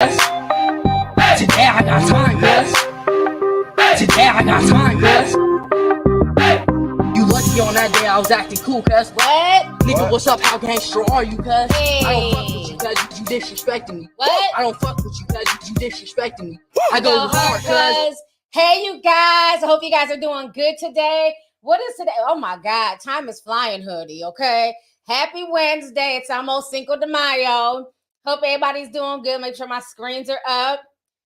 Today I got time, cuz. Today I got time, cuz. You lucky on that day I was acting cool, cuz. What? Nigga, what's up? How gangster are you, cuz? Hey. I don't fuck with you, cuz. You disrespecting me. What? I don't fuck with you, cuz. You disrespecting me. I Go go hard, cuz. Hey, you guys. I hope you guys are doing good today. What is today? Oh, my God. Time is flying, hoodie, okay? Happy Wednesday. It's almost Cinco de Mayo. Hope everybody's doing good. Make sure my screens are up.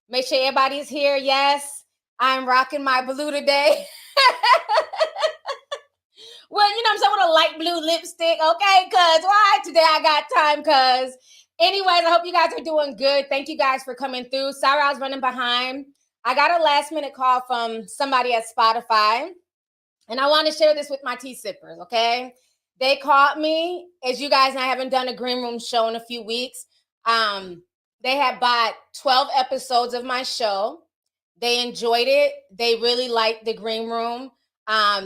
Make sure everybody's here. Yes, I'm rocking my blue today. Well, you know what I'm saying, with a light blue lipstick, okay? Because why? Today I got time, because. Anyways, I hope you guys are doing good. Thank you guys for coming through. Sorry I was running behind. I got a last minute call from somebody at Spotify, and I want to share this with my tea sippers, okay? They called me. As you guys know, I haven't done a green room show in a few weeks. They had bought 12 episodes of my show. They enjoyed it. They really liked the green room.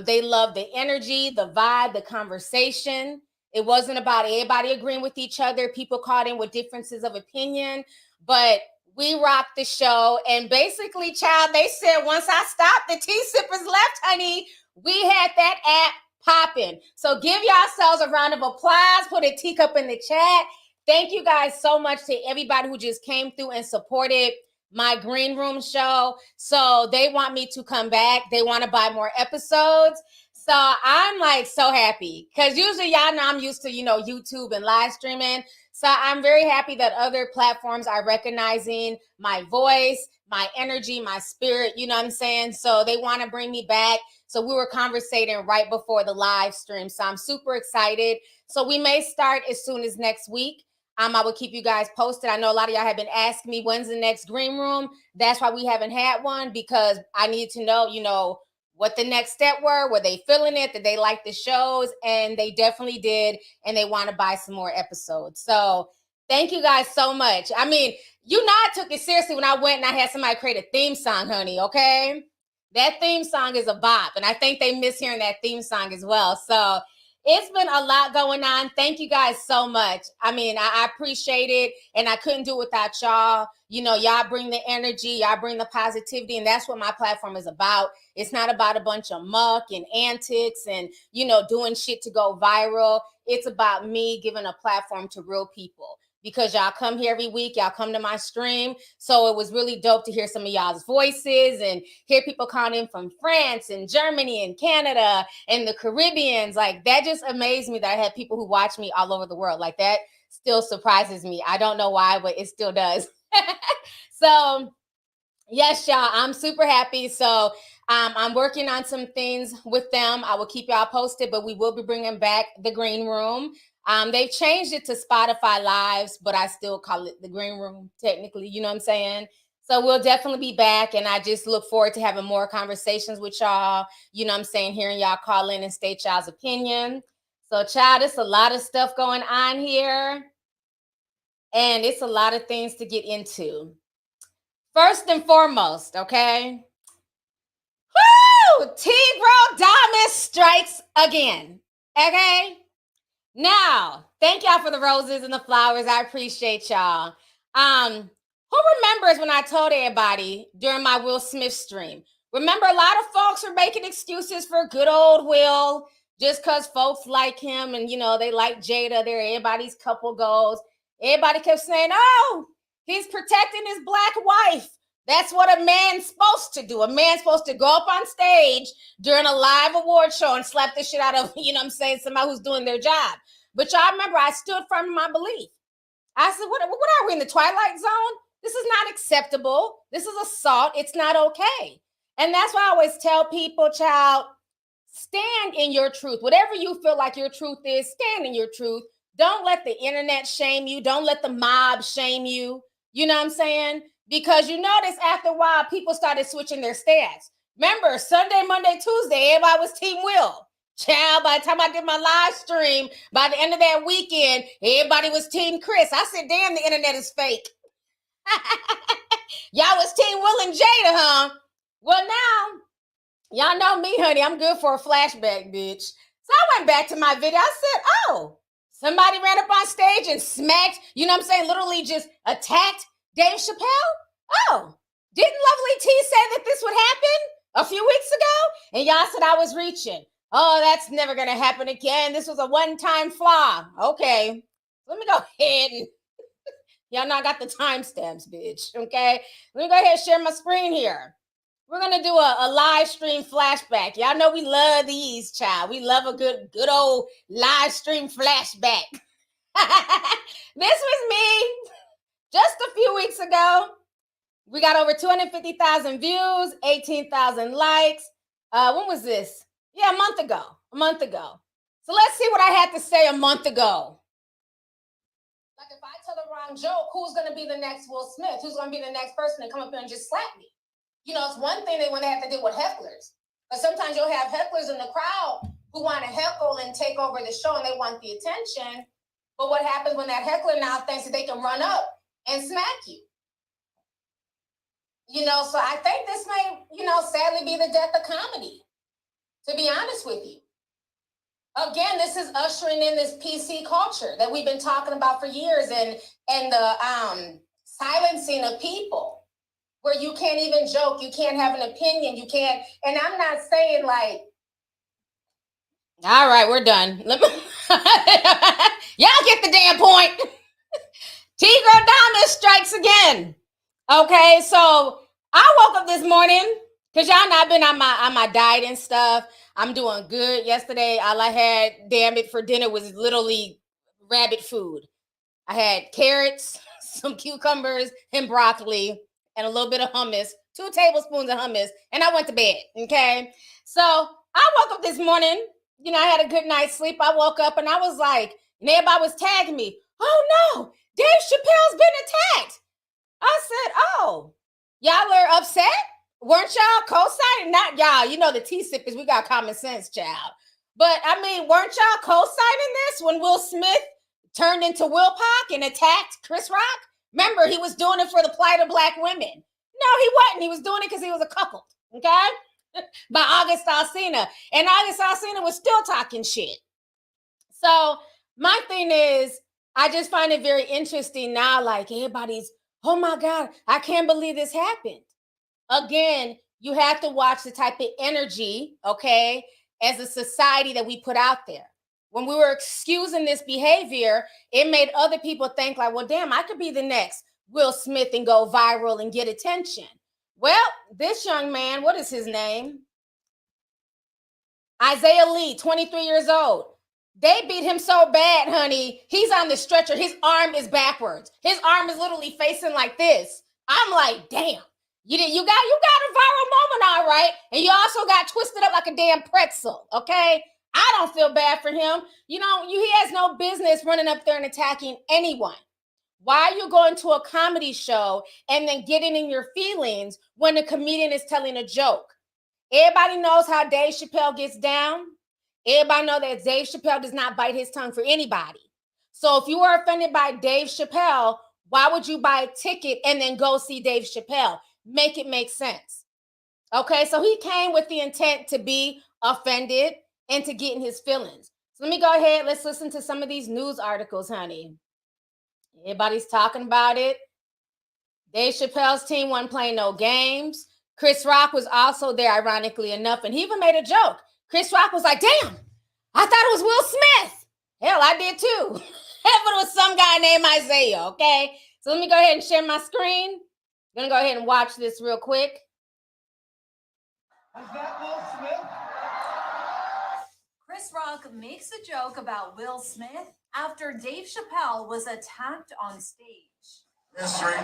They loved the energy, the vibe, the conversation. It wasn't about everybody agreeing with each other. People called in with differences of opinion, but we rocked the show. And basically, child, they said once I stopped, the tea sippers left, honey. We had that app popping. So give yourselves a round of applause. Put a teacup in the chat. Thank you guys so much to everybody who just came through and supported my green room show. So they want me to come back. They want to buy more episodes. So I'm like so happy, because usually y'all know I'm used to, YouTube and live streaming. So I'm very happy that other platforms are recognizing my voice, my energy, my spirit, you know what I'm saying? So they want to bring me back. So we were conversating right before the live stream. So I'm super excited. So we may start as soon as next week. I will keep you guys posted. I know a lot of y'all have been asking me when's the next green room. That's why we haven't had one, because I need to know, what the next step were they feeling it, that they like the shows, and they definitely did, and they want to buy some more episodes. So thank you guys so much. I mean, I took it seriously when I went and I had somebody create a theme song, honey, okay? That theme song is a bop, and I think they miss hearing that theme song as well. So it's been a lot going on. Thank you guys so much. I mean, I appreciate it, and I couldn't do it without y'all. Y'all bring the energy, y'all bring the positivity, and that's what my platform is about. It's not about a bunch of muck and antics and, doing shit to go viral. It's about me giving a platform to real people, because y'all come here every week. Y'all come to my stream. So it was really dope to hear some of y'all's voices and hear people calling in from France and Germany and Canada and the Caribbeans. Like, that just amazed me that I had people who watch me all over the world. Like, that still surprises me. I don't know why, but it still does. So yes, y'all, I'm super happy. So I'm working on some things with them. I will keep y'all posted, but we will be bringing back the green room. They've changed it to Spotify Lives, but I still call it the green room technically, you know what I'm saying? So we'll definitely be back, and I just look forward to having more conversations with y'all, you know what I'm saying, hearing y'all call in and state y'all's opinion. So, child, it's a lot of stuff going on here, and it's a lot of things to get into. First and foremost, okay? Woo! T-Grow Diamond strikes again, okay? Now, thank y'all for the roses and the flowers. I appreciate y'all. Who remembers when I told everybody during my Will Smith stream? Remember, a lot of folks were making excuses for good old Will just because folks like him and, they like Jada. They're everybody's couple goals. Everybody kept saying, oh, he's protecting his black wife. That's what a man's supposed to do. A man's supposed to go up on stage during a live award show and slap the shit out of, somebody who's doing their job. But y'all remember, I stood firm in my belief. I said, what are we, in the Twilight Zone? This is not acceptable. This is assault. It's not okay. And that's why I always tell people, child, stand in your truth. Whatever you feel like your truth is, stand in your truth. Don't let the internet shame you. Don't let the mob shame you. You know what I'm saying? Because you notice after a while, people started switching their stance. Remember, Sunday, Monday, Tuesday, everybody was Team Will. Child, by the time I did my live stream, by the end of that weekend, everybody was Team Chris. I said, damn, the internet is fake. Y'all was Team Will and Jada, huh? Well, now, y'all know me, honey. I'm good for a flashback, bitch. So I went back to my video. I said, oh, somebody ran up on stage and smacked, literally just attacked Dave Chappell? Oh, didn't Lovelyti say that this would happen a few weeks ago? And y'all said I was reaching. Oh, that's never going to happen again. This was a one-time flaw. Okay, let me go ahead and y'all know I got the timestamps, bitch. Okay, let me go ahead and share my screen here. We're gonna do a live stream flashback. Y'all know we love these, child. We love a good old live stream flashback. This was me just a few weeks ago. We got over 250,000 views, 18,000 likes. When was this? Yeah, a month ago. So let's see what I had to say a month ago. Like if I tell the wrong joke, who's gonna be the next Will Smith? Who's gonna be the next person to come up here and just slap me? You know, it's one thing when they have to deal with hecklers, but sometimes you'll have hecklers in the crowd who want to heckle and take over the show and they want the attention. But what happens when that heckler now thinks that they can run up and smack you? You know, so I think this may, sadly be the death of comedy, to be honest with you. Again, this is ushering in this PC culture that we've been talking about for years and the silencing of people. Where you can't even joke, you can't have an opinion, you can't, and I'm not saying like, all right, we're done. Y'all get the damn point. T-Girl Diamond strikes again. Okay, so I woke up this morning, because y'all know I've been on my diet and stuff. I'm doing good. Yesterday, all I had, damn it, for dinner was literally rabbit food. I had carrots, some cucumbers, and broccoli, and a little bit of hummus, 2 tablespoons of hummus, and I went to bed, okay? So I woke up this morning, I had a good night's sleep. I woke up and I was like, and everybody was tagging me, oh no, Dave Chappell's been attacked. I said, oh, y'all are upset? Weren't y'all co-signing? Not y'all, the T-sippers, we got common sense, child. But I mean, weren't y'all co-signing this when Will Smith turned into Will Pac and attacked Chris Rock? Remember, he was doing it for the plight of Black women. No, he wasn't. He was doing it because he was a cuckold, okay? By August Alsina. And August Alsina was still talking shit. So my thing is, I just find it very interesting now, like everybody's, oh my God, I can't believe this happened. Again, you have to watch the type of energy, okay, as a society that we put out there. When we were excusing this behavior, it made other people think like, well, damn, I could be the next Will Smith and go viral and get attention. Well, this young man, what is his name? Isaiah Lee, 23 years old. They beat him so bad, honey. He's on the stretcher. His arm is backwards. His arm is literally facing like this. I'm like, damn, you got a viral moment, all right. And you also got twisted up like a damn pretzel, okay? I don't feel bad for him. He has no business running up there and attacking anyone. Why are you going to a comedy show and then getting in your feelings when the comedian is telling a joke? Everybody knows how Dave Chappelle gets down. Everybody knows that Dave Chappelle does not bite his tongue for anybody. So if you are offended by Dave Chappelle, why would you buy a ticket and then go see Dave Chappelle? Make it make sense. Okay, so he came with the intent to be offended and to get in his feelings. So let me go ahead. Let's listen to some of these news articles, honey. Everybody's talking about it. Dave Chappelle's team wasn't playing no games. Chris Rock was also there, ironically enough, and he even made a joke. Chris Rock was like, damn, I thought it was Will Smith. Hell, I did too. But it was some guy named Isaiah, okay? So let me go ahead and share my screen. I'm going to go ahead and watch this real quick. Is that Will Smith? Chris Rock makes a joke about Will Smith after Dave Chappelle was attacked on stage. Mystery.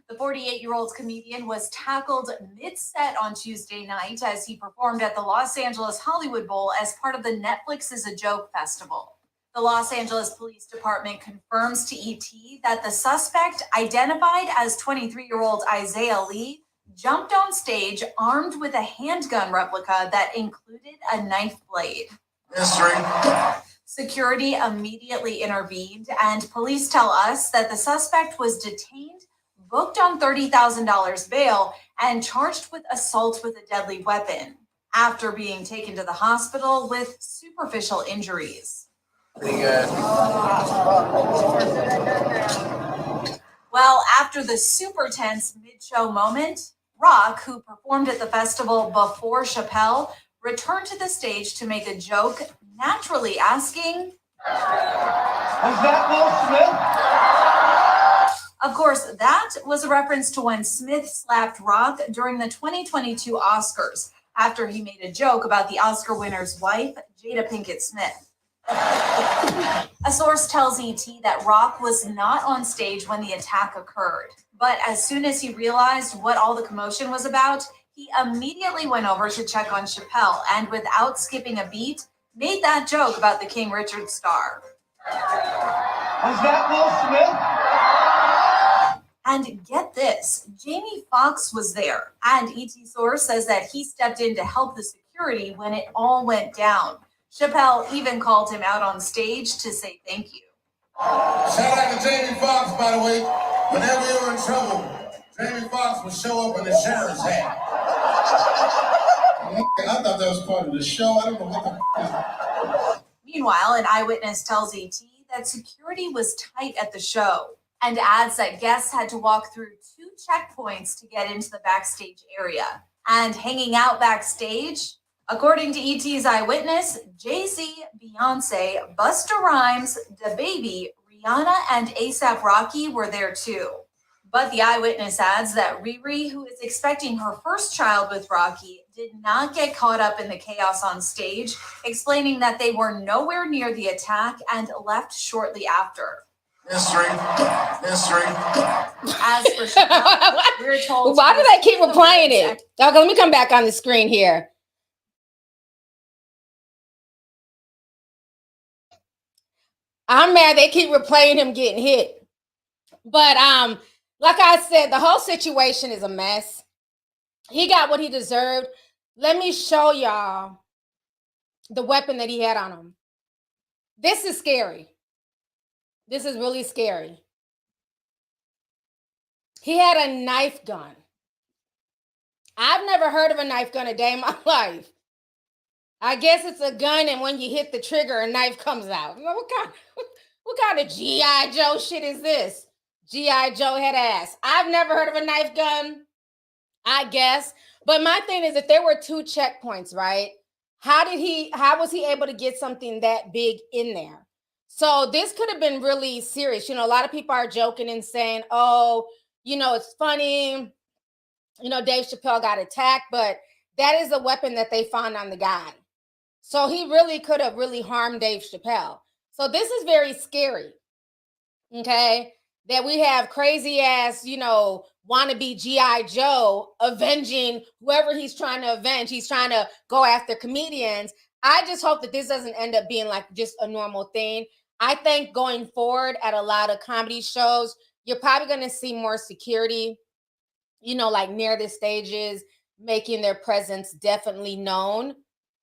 The 48-year-old comedian was tackled mid-set on Tuesday night as he performed at the Los Angeles Hollywood Bowl as part of the Netflix is a Joke festival. The Los Angeles Police Department confirms to ET that the suspect, identified as 23-year-old Isaiah Lee, jumped on stage armed with a handgun replica that included a knife blade. Mystery. Security immediately intervened, and police tell us that the suspect was detained, booked on $30,000 bail, and charged with assault with a deadly weapon after being taken to the hospital with superficial injuries. Pretty good. Well, after the super tense mid-show moment, Rock, who performed at the festival before Chappell, returned to the stage to make a joke, naturally asking, Was that Will Smith? of course, that was a reference to when Smith slapped Rock during the 2022 Oscars after he made a joke about the Oscar winner's wife, Jada Pinkett Smith. A source tells ET that Rock was not on stage when the attack occurred, but as soon as he realized what all the commotion was about, he immediately went over to check on Chappell and, without skipping a beat, made that joke about the King Richard star. Was that Will Smith? And get this, Jamie Foxx was there, and ET source says that he stepped in to help the security when it all went down. Chappell even called him out on stage to say thank you. Shout out to Jamie Foxx, by the way. Whenever you're in trouble, Jamie Foxx will show up in a sheriff's hat. I thought that was part of the show. I don't know what the f*** is. Meanwhile, an eyewitness tells ET that security was tight at the show and adds that guests had to walk through 2 checkpoints to get into the backstage area. And hanging out backstage, according to ET's eyewitness, Jay-Z, Beyonce, Busta Rhymes, DaBaby, Rihanna, and A$AP Rocky were there too. But the eyewitness adds that Riri, who is expecting her first child with Rocky, did not get caught up in the chaos on stage, explaining that they were nowhere near the attack and left shortly after. History. As for Chappell, we're told. Why do they keep replaying it? Okay, let me come back on the screen here. I'm mad they keep replaying him getting hit. But like I said, the whole situation is a mess. He got what he deserved. Let me show y'all the weapon that he had on him. This is scary. This is really scary. He had a knife gun. I've never heard of a knife gun a day in my life. I guess it's a gun, and when you hit the trigger, a knife comes out. What kind of G.I. Joe shit is this? G.I. Joe head ass. I've never heard of a knife gun, I guess. But my thing is, if there were 2 checkpoints, right? How was he able to get something that big in there? So this could have been really serious. You know, a lot of people are joking and saying, oh, you know, it's funny. You know, Dave Chappelle got attacked, but that is a weapon that they found on the guy. So he really could have really harmed Dave Chappelle. So this is very scary, okay? That we have crazy ass, you know, wannabe G.I. Joe avenging whoever he's trying to avenge. He's trying to go after comedians. I just hope that this doesn't end up being like just a normal thing. I think going forward at a lot of comedy shows, you're probably going to see more security, you know, like near the stages, making their presence definitely known.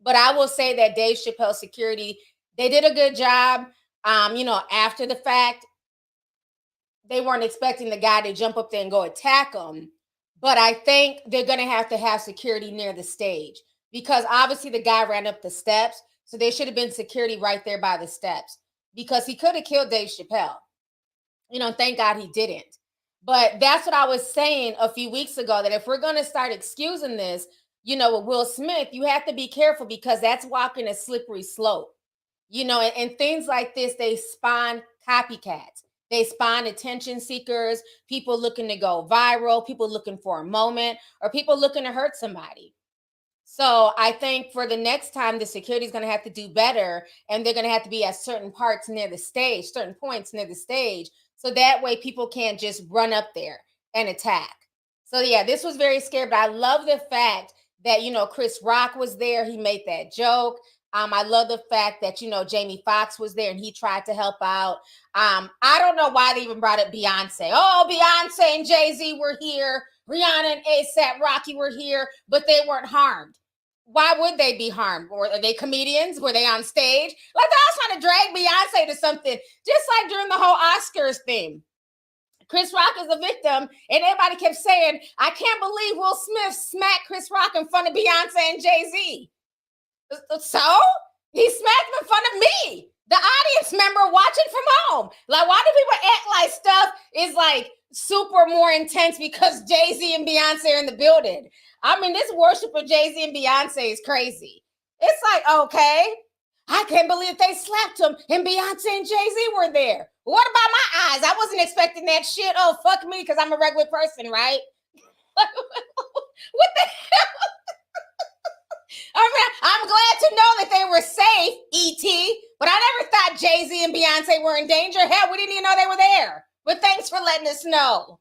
But I will say that Dave Chappelle security, they did a good job. You know, after the fact, they weren't expecting the guy to jump up there and go attack him. But I think they're going to have security near the stage because obviously the guy ran up the steps. So there should have been security right there by the steps because he could have killed Dave Chappelle. You know, thank God he didn't. But that's what I was saying a few weeks ago, that if we're going to start excusing this, you know, with Will Smith, you have to be careful because that's walking a slippery slope. You know, and things like this, they spawn copycats. They spawn attention seekers, people looking to go viral, people looking for a moment, or people looking to hurt somebody. So I think for the next time, the security is going to have to do better, and they're going to have to be at certain parts near the stage, certain points near the stage, so that way people can't just run up there and attack. So yeah, this was very scary, but I love the fact that, you know, Chris Rock was there. He made that joke. I love the fact that, you know, Jamie Foxx was there and he tried to help out. I don't know why they even brought up Beyonce. Oh, Beyonce and Jay-Z were here. Rihanna and A$AP Rocky were here, but they weren't harmed. Why would they be harmed? Or are they comedians? Were they on stage? Like, I was trying to drag Beyonce to something, just like during the whole Oscars thing. Chris Rock is a victim, and everybody kept saying, I can't believe Will Smith smacked Chris Rock in front of Beyonce and Jay-Z. So he smacked him in front of me, the audience member watching from home. Like, why do people act like stuff is like, super more intense because Jay-Z and Beyonce are in the building. I mean, this worship of Jay-Z and Beyonce is crazy. It's like, okay, I can't believe they slapped him and Beyonce and Jay-Z were there. What about my eyes? I wasn't expecting that shit. Oh, fuck me, because I'm a regular person, right? What the hell? I mean, I'm glad to know that they were safe, E.T., but I never thought Jay-Z and Beyonce were in danger. Hell, we didn't even know they were there. But thanks for letting us know.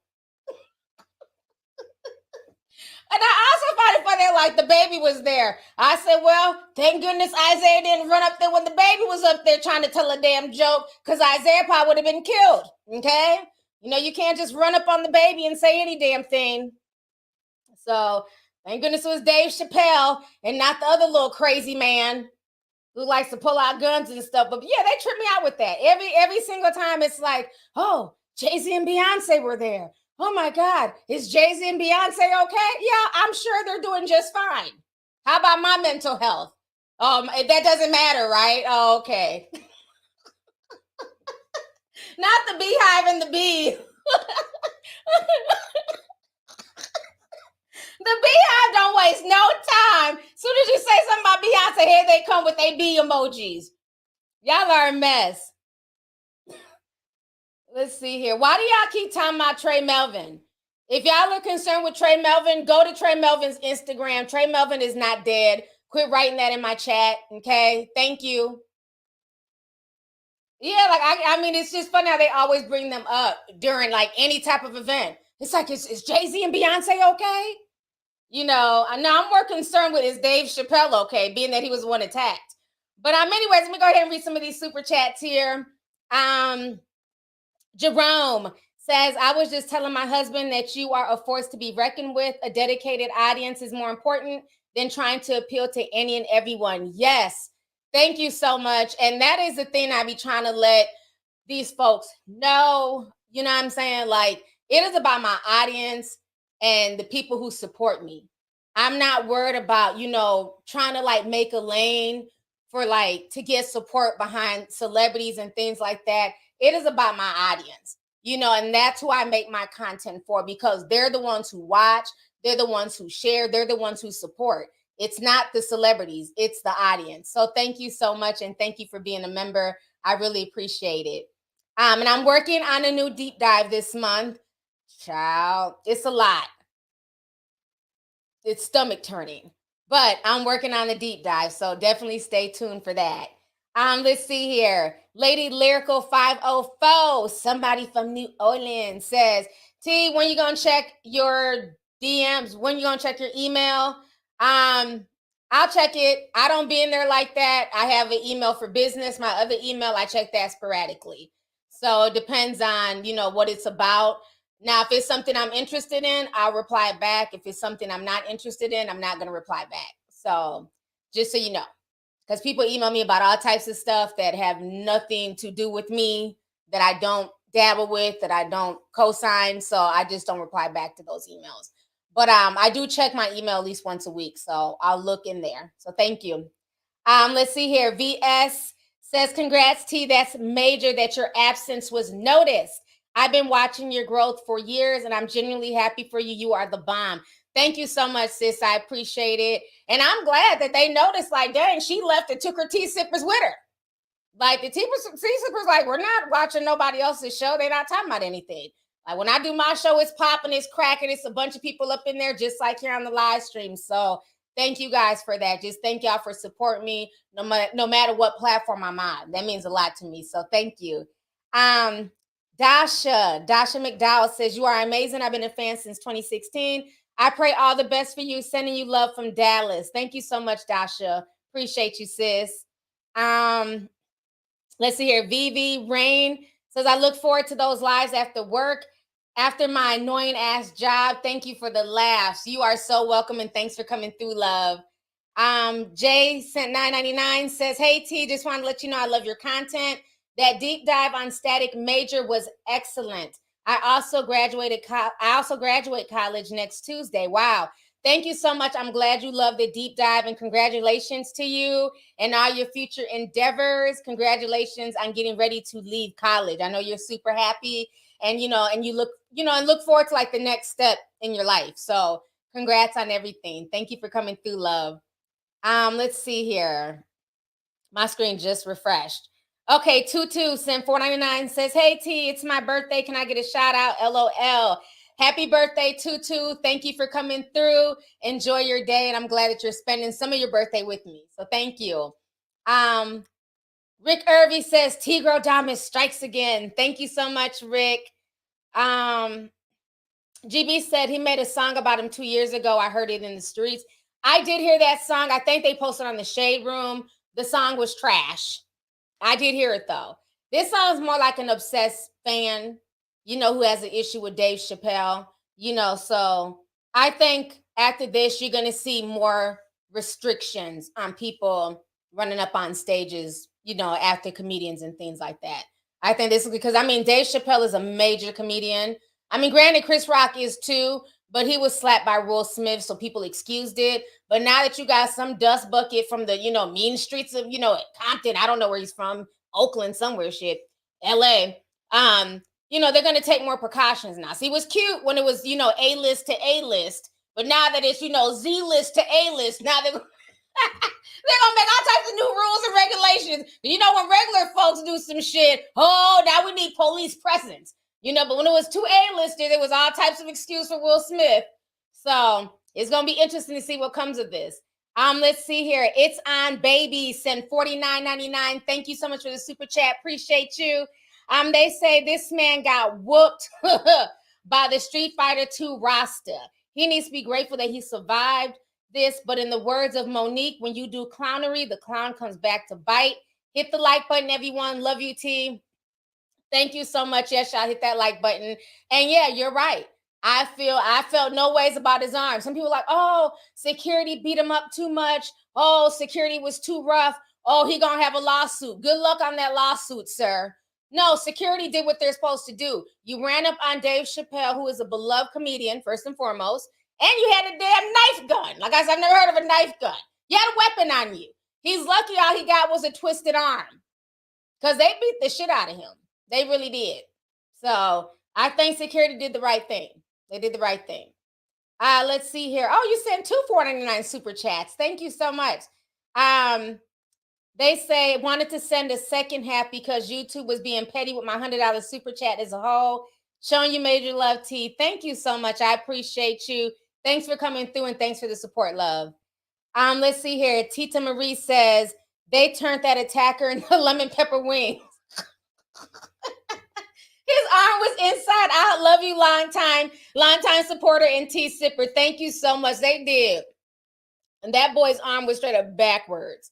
And I also found it funny, like the baby was there. I said, well, thank goodness Isaiah didn't run up there when the baby was up there trying to tell a damn joke, because Isaiah probably would have been killed, okay? You know, you can't just run up on the baby and say any damn thing. So thank goodness it was Dave Chappell and not the other little crazy man who likes to pull out guns and stuff. But yeah, they trip me out with that. Every single time it's like, oh, Jay-Z and Beyonce were there. Oh my God, is Jay-Z and Beyonce okay? Yeah, I'm sure they're doing just fine. How about my mental health? That doesn't matter, right? Oh, okay. Not the beehive and the bee. The beehive don't waste no time. Soon as you say something about Beyonce, here they come with their bee emojis. Y'all are a mess. Let's see here. Why do y'all keep talking about Trey Melvin? If y'all are concerned with Trey Melvin, go to Trey Melvin's Instagram. Trey Melvin is not dead. Quit writing that in my chat, okay? Thank you. Yeah, like, I mean, it's just funny how they always bring them up during, like, any type of event. It's like, is Jay-Z and Beyonce okay? You know, now I'm more concerned with, is Dave Chappelle okay, being that he was the one attacked. But anyways, let me go ahead and read some of these super chats here. Jerome says, I was just telling my husband that you are a force to be reckoned with. A dedicated audience is more important than trying to appeal to any and everyone. Yes, thank you so much. And that is the thing I be trying to let these folks know. You know what I'm saying? Like, it is about my audience and the people who support me. I'm not worried about, you know, trying to like make a lane for like to get support behind celebrities and things like that. It is about my audience, you know, and that's who I make my content for, because they're the ones who watch, they're the ones who share, they're the ones who support. It's not the celebrities, it's the audience. So thank you so much, and thank you for being a member. I really appreciate it. And I'm working on a new deep dive this month. Child, it's a lot. It's stomach turning, but I'm working on a deep dive, so definitely stay tuned for that. Let's see here. Lady Lyrical 504, somebody from New Orleans, says, T, when you gonna check your DMs? When you gonna check your email? I'll check it. I don't be in there like that. I have an email for business. My other email, I check that sporadically. So it depends on, you know, what it's about. Now, if it's something I'm interested in, I'll reply back. If it's something I'm not interested in, I'm not going to reply back. So just so you know, because people email me about all types of stuff that have nothing to do with me, that I don't dabble with, that I don't co-sign. So I just don't reply back to those emails. But I do check my email at least once a week. So I'll look in there. So thank you. Let's see here. VS says, congrats, T. That's major that your absence was noticed. I've been watching your growth for years, and I'm genuinely happy for you. You are the bomb. Thank you so much, sis. I appreciate it. And I'm glad that they noticed, like, dang, she left and took her tea sippers with her. Like, the tea sippers, like, we're not watching nobody else's show. They're not talking about anything. Like, when I do my show, it's popping, it's cracking. It's a bunch of people up in there, just like here on the live stream. So thank you guys for that. Just thank y'all for supporting me, no matter what platform I'm on. That means a lot to me. So thank you. Dasha McDowell says, you are amazing. I've been a fan since 2016. I pray all the best for you. Sending you love from Dallas. Thank you so much, Dasha. Appreciate you, sis. Let's see here. VV Rain says, I look forward to those lives after work, after my annoying ass job. Thank you for the laughs. You are so welcome, and thanks for coming through, love. Jay sent $9.99, says, hey, T, just want to let you know I love your content. That deep dive on Static Major was excellent. I also graduate college next Tuesday. Wow. Thank you so much. I'm glad you love the deep dive, and congratulations to you and all your future endeavors. Congratulations on getting ready to leave college. I know you're super happy, and you look forward to like the next step in your life. So congrats on everything. Thank you for coming through, love. Let's see here. My screen just refreshed. Okay, Tutu sent $4.99, says, hey T, it's my birthday. Can I get a shout out? LOL. Happy birthday, Tutu. Thank you for coming through. Enjoy your day, and I'm glad that you're spending some of your birthday with me. So thank you. Rick Irvy says, T-Girl Diamond strikes again. Thank you so much, Rick. GB said he made a song about him 2 years ago. I heard it in the streets. I did hear that song. I think they posted on the Shade Room. The song was trash. I did hear it though. This song is more like an obsessed fan, who has an issue with Dave Chappell, so I think after this, you're going to see more restrictions on people running up on stages, after comedians and things like that. I think this is because, Dave Chappelle is a major comedian. Granted, Chris Rock is too, but he was slapped by Will Smith, so people excused it. But now that you got some dust bucket from the, mean streets of, Compton, I don't know where he's from, Oakland, somewhere, shit, LA, they're going to take more precautions now. See, it was cute when it was, A-list to A-list, but now that it's, Z-list to A-list, now they're going to make all types of new rules and regulations. When regular folks do some shit, now we need police presence. But when it was two A-listers, there was all types of excuse for Will Smith. So it's going to be interesting to see what comes of this. Let's see here. It's on baby. Send $49.99. Thank you so much for the super chat. Appreciate you. They say this man got whooped by the Street Fighter 2 roster. He needs to be grateful that he survived this. But in the words of Monique, when you do clownery, the clown comes back to bite. Hit the like button, everyone. Love you, T. Thank you so much. Yes, y'all hit that like button. And yeah, you're right. I felt no ways about his arm. Some people are like, oh, security beat him up too much. Oh, security was too rough. Oh, he gonna have a lawsuit. Good luck on that lawsuit, sir. No, security did what they're supposed to do. You ran up on Dave Chappelle, who is a beloved comedian, first and foremost, and you had a damn knife gun. Like I said, I've never heard of a knife gun. You had a weapon on you. He's lucky all he got was a twisted arm, because they beat the shit out of him. They really did. So I think security did the right thing. They did the right thing. Let's see here. Oh, you sent two $4.99 super chats. Thank you so much. They say wanted to send a second half because YouTube was being petty with my $100 super chat as a whole. Showing you major love, T. Thank you so much. I appreciate you. Thanks for coming through and thanks for the support, love. Let's see here. Tita Marie says they turned that attacker into lemon pepper wings. His arm was inside out. Love you, long time supporter and tea sipper. Thank you so much. They did. And that boy's arm was straight up backwards.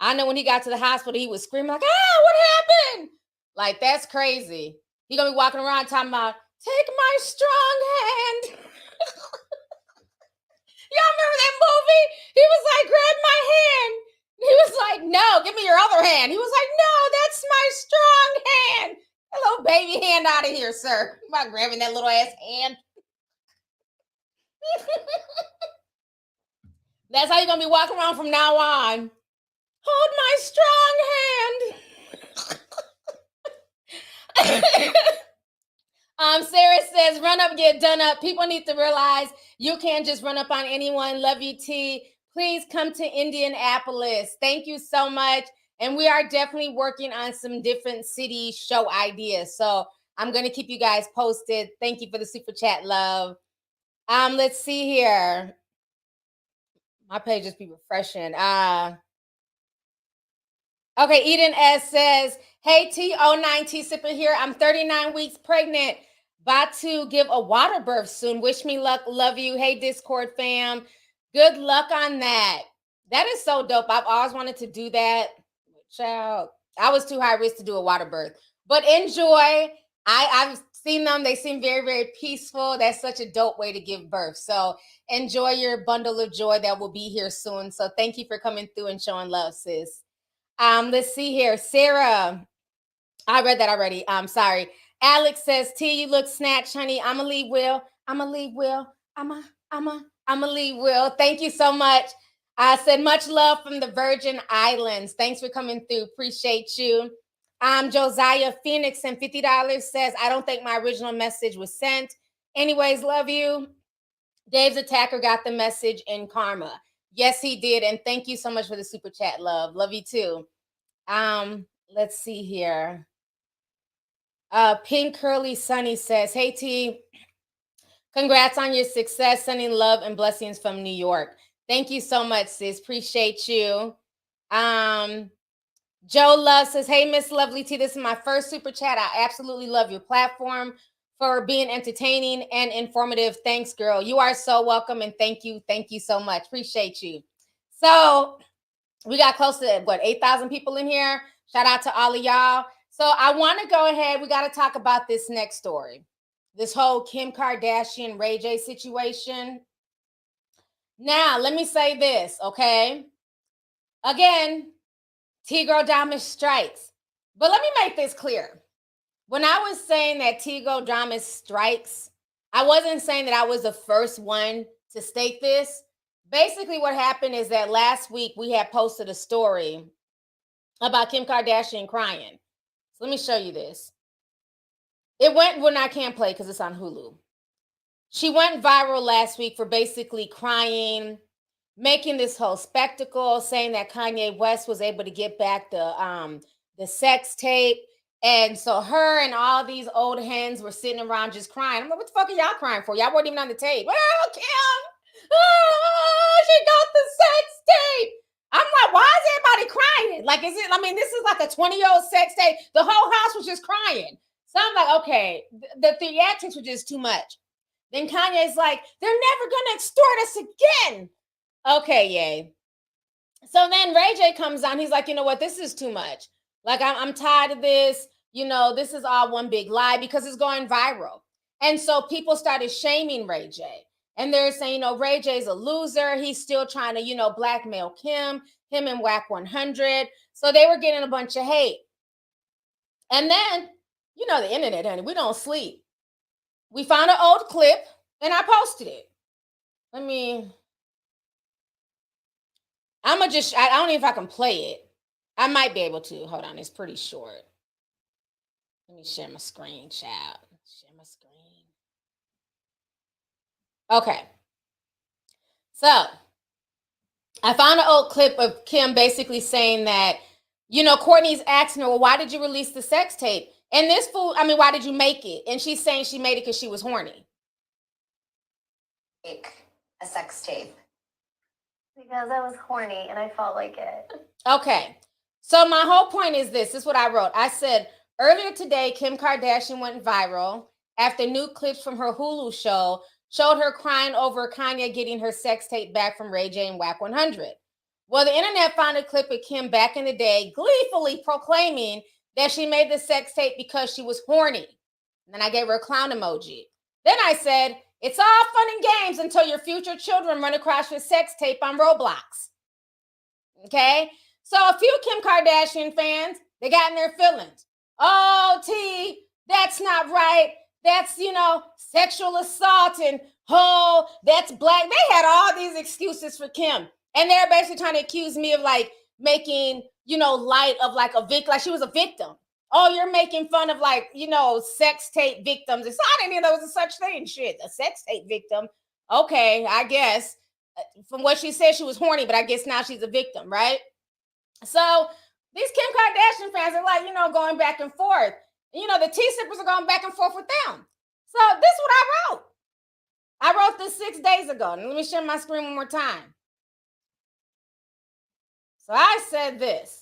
I know when he got to the hospital, he was screaming like, what happened? Like, that's crazy. He gonna be walking around talking about, take my strong hand. Y'all remember that movie? He was like, grab my hand. He was like, no, give me your other hand. He was like, no, that's my strong hand. A little baby hand out of here, sir. You about grabbing that little ass hand. That's how you're going to be walking around from now on. Hold my strong hand. Sarah says, run up, get done up. People need to realize you can't just run up on anyone. Love you, T. Please come to Indianapolis. Thank you so much. And we are definitely working on some different city show ideas. So I'm going to keep you guys posted. Thank you for the super chat, love. Let's see here. My page just be refreshing. Okay, Eden S says, hey, T09 T sipping here. I'm 39 weeks pregnant. About to give a water birth soon. Wish me luck. Love you. Hey, Discord fam. Good luck on that. That is so dope. I've always wanted to do that. Child, I was too high risk to do a water birth, but enjoy. I've seen them. They seem very, very peaceful. That's such a dope way to give birth. So enjoy your bundle of joy that will be here soon. So thank you for coming through and showing love, sis. Let's see here. Sarah, I read that already. I'm sorry. Alex says, T, you look snatched, honey. I'ma leave Will. I'ma leave Will. I'ma leave Will. Thank you so much. I said much love from the Virgin Islands. Thanks for coming through. Appreciate you. Josiah Phoenix sent $50, says, I don't think my original message was sent. Anyways, love you. Dave's attacker got the message in karma. Yes, he did. And thank you so much for the super chat, love. Love you too. Let's see here. Pink Curly Sunny says, hey T, congrats on your success. Sending love and blessings from New York. Thank you so much, sis. Appreciate you. Joe Love says, hey, Miss Lovelyti, this is my first super chat. I absolutely love your platform for being entertaining and informative. Thanks, girl. You are so welcome, and thank you. Thank you so much. Appreciate you. So we got close to, 8,000 people in here. Shout out to all of y'all. So I want to go ahead. We got to talk about this next story. This whole Kim Kardashian, Ray J situation. Now, let me say this, okay? Again, T-Girl Diamond strikes. But let me make this clear. When I was saying that T-Girl Diamond strikes, I wasn't saying that I was the first one to state this. Basically, what happened is that last week we had posted a story about Kim Kardashian crying. So let me show you this. It went, well, I can't play because it's on Hulu. She went viral last week for basically crying, making this whole spectacle, saying that Kanye West was able to get back the sex tape. And so her and all these old hens were sitting around just crying. I'm like, what the fuck are y'all crying for? Y'all weren't even on the tape. Oh, Kim, she got the sex tape. I'm like, why is everybody crying? Like, is it, I mean, this is like a 20-year-old sex tape. The whole house was just crying. So I'm like, okay, the theatrics were just too much. Then Kanye's like, they're never going to extort us again. Okay, yay. So then Ray J comes on. He's like, you know what? This is too much. Like, I'm tired of this. You know, this is all one big lie because it's going viral. And so people started shaming Ray J. And they're saying, you know, Ray J's a loser. He's still trying to, you know, blackmail him and Whack 100. So they were getting a bunch of hate. And then, you know, the internet, honey, we don't sleep. We found an old clip and I posted it. I don't know if I can play it. I might be able to. Hold on, it's pretty short. Let me share my screen, child. Share my screen. Okay. So I found an old clip of Kim basically saying that, you know, Courtney's asking her, well, why did you release the sex tape? And this fool, I mean, why did you make it? And she's saying she made it because she was horny. Make a sex tape. Because I was horny and I felt like it. Okay. So my whole point is this is what I wrote. I said, earlier today, Kim Kardashian went viral after new clips from her Hulu show showed her crying over Kanye getting her sex tape back from Ray J and Whack 100. Well, the internet found a clip of Kim back in the day gleefully proclaiming that she made the sex tape because she was horny. And then I gave her a clown emoji. Then I said, it's all fun and games until your future children run across your sex tape on Roblox. Okay? So a few Kim Kardashian fans, they got in their feelings. Oh, T, that's not right. That's, you know, sexual assault and, oh, that's black. They had all these excuses for Kim. And they're basically trying to accuse me of like making, you know, light of like a victim, like she was a victim. Oh, you're making fun of like, you know, sex tape victims. And so I didn't even know there was a such thing. Shit, a sex tape victim. Okay, I guess. From what she said, she was horny, but I guess now she's a victim, right? So these Kim Kardashian fans are like, you know, going back and forth. You know, the T-sippers are going back and forth with them. So this is what I wrote. I wrote this 6 days ago. And let me share my screen one more time. So I said this.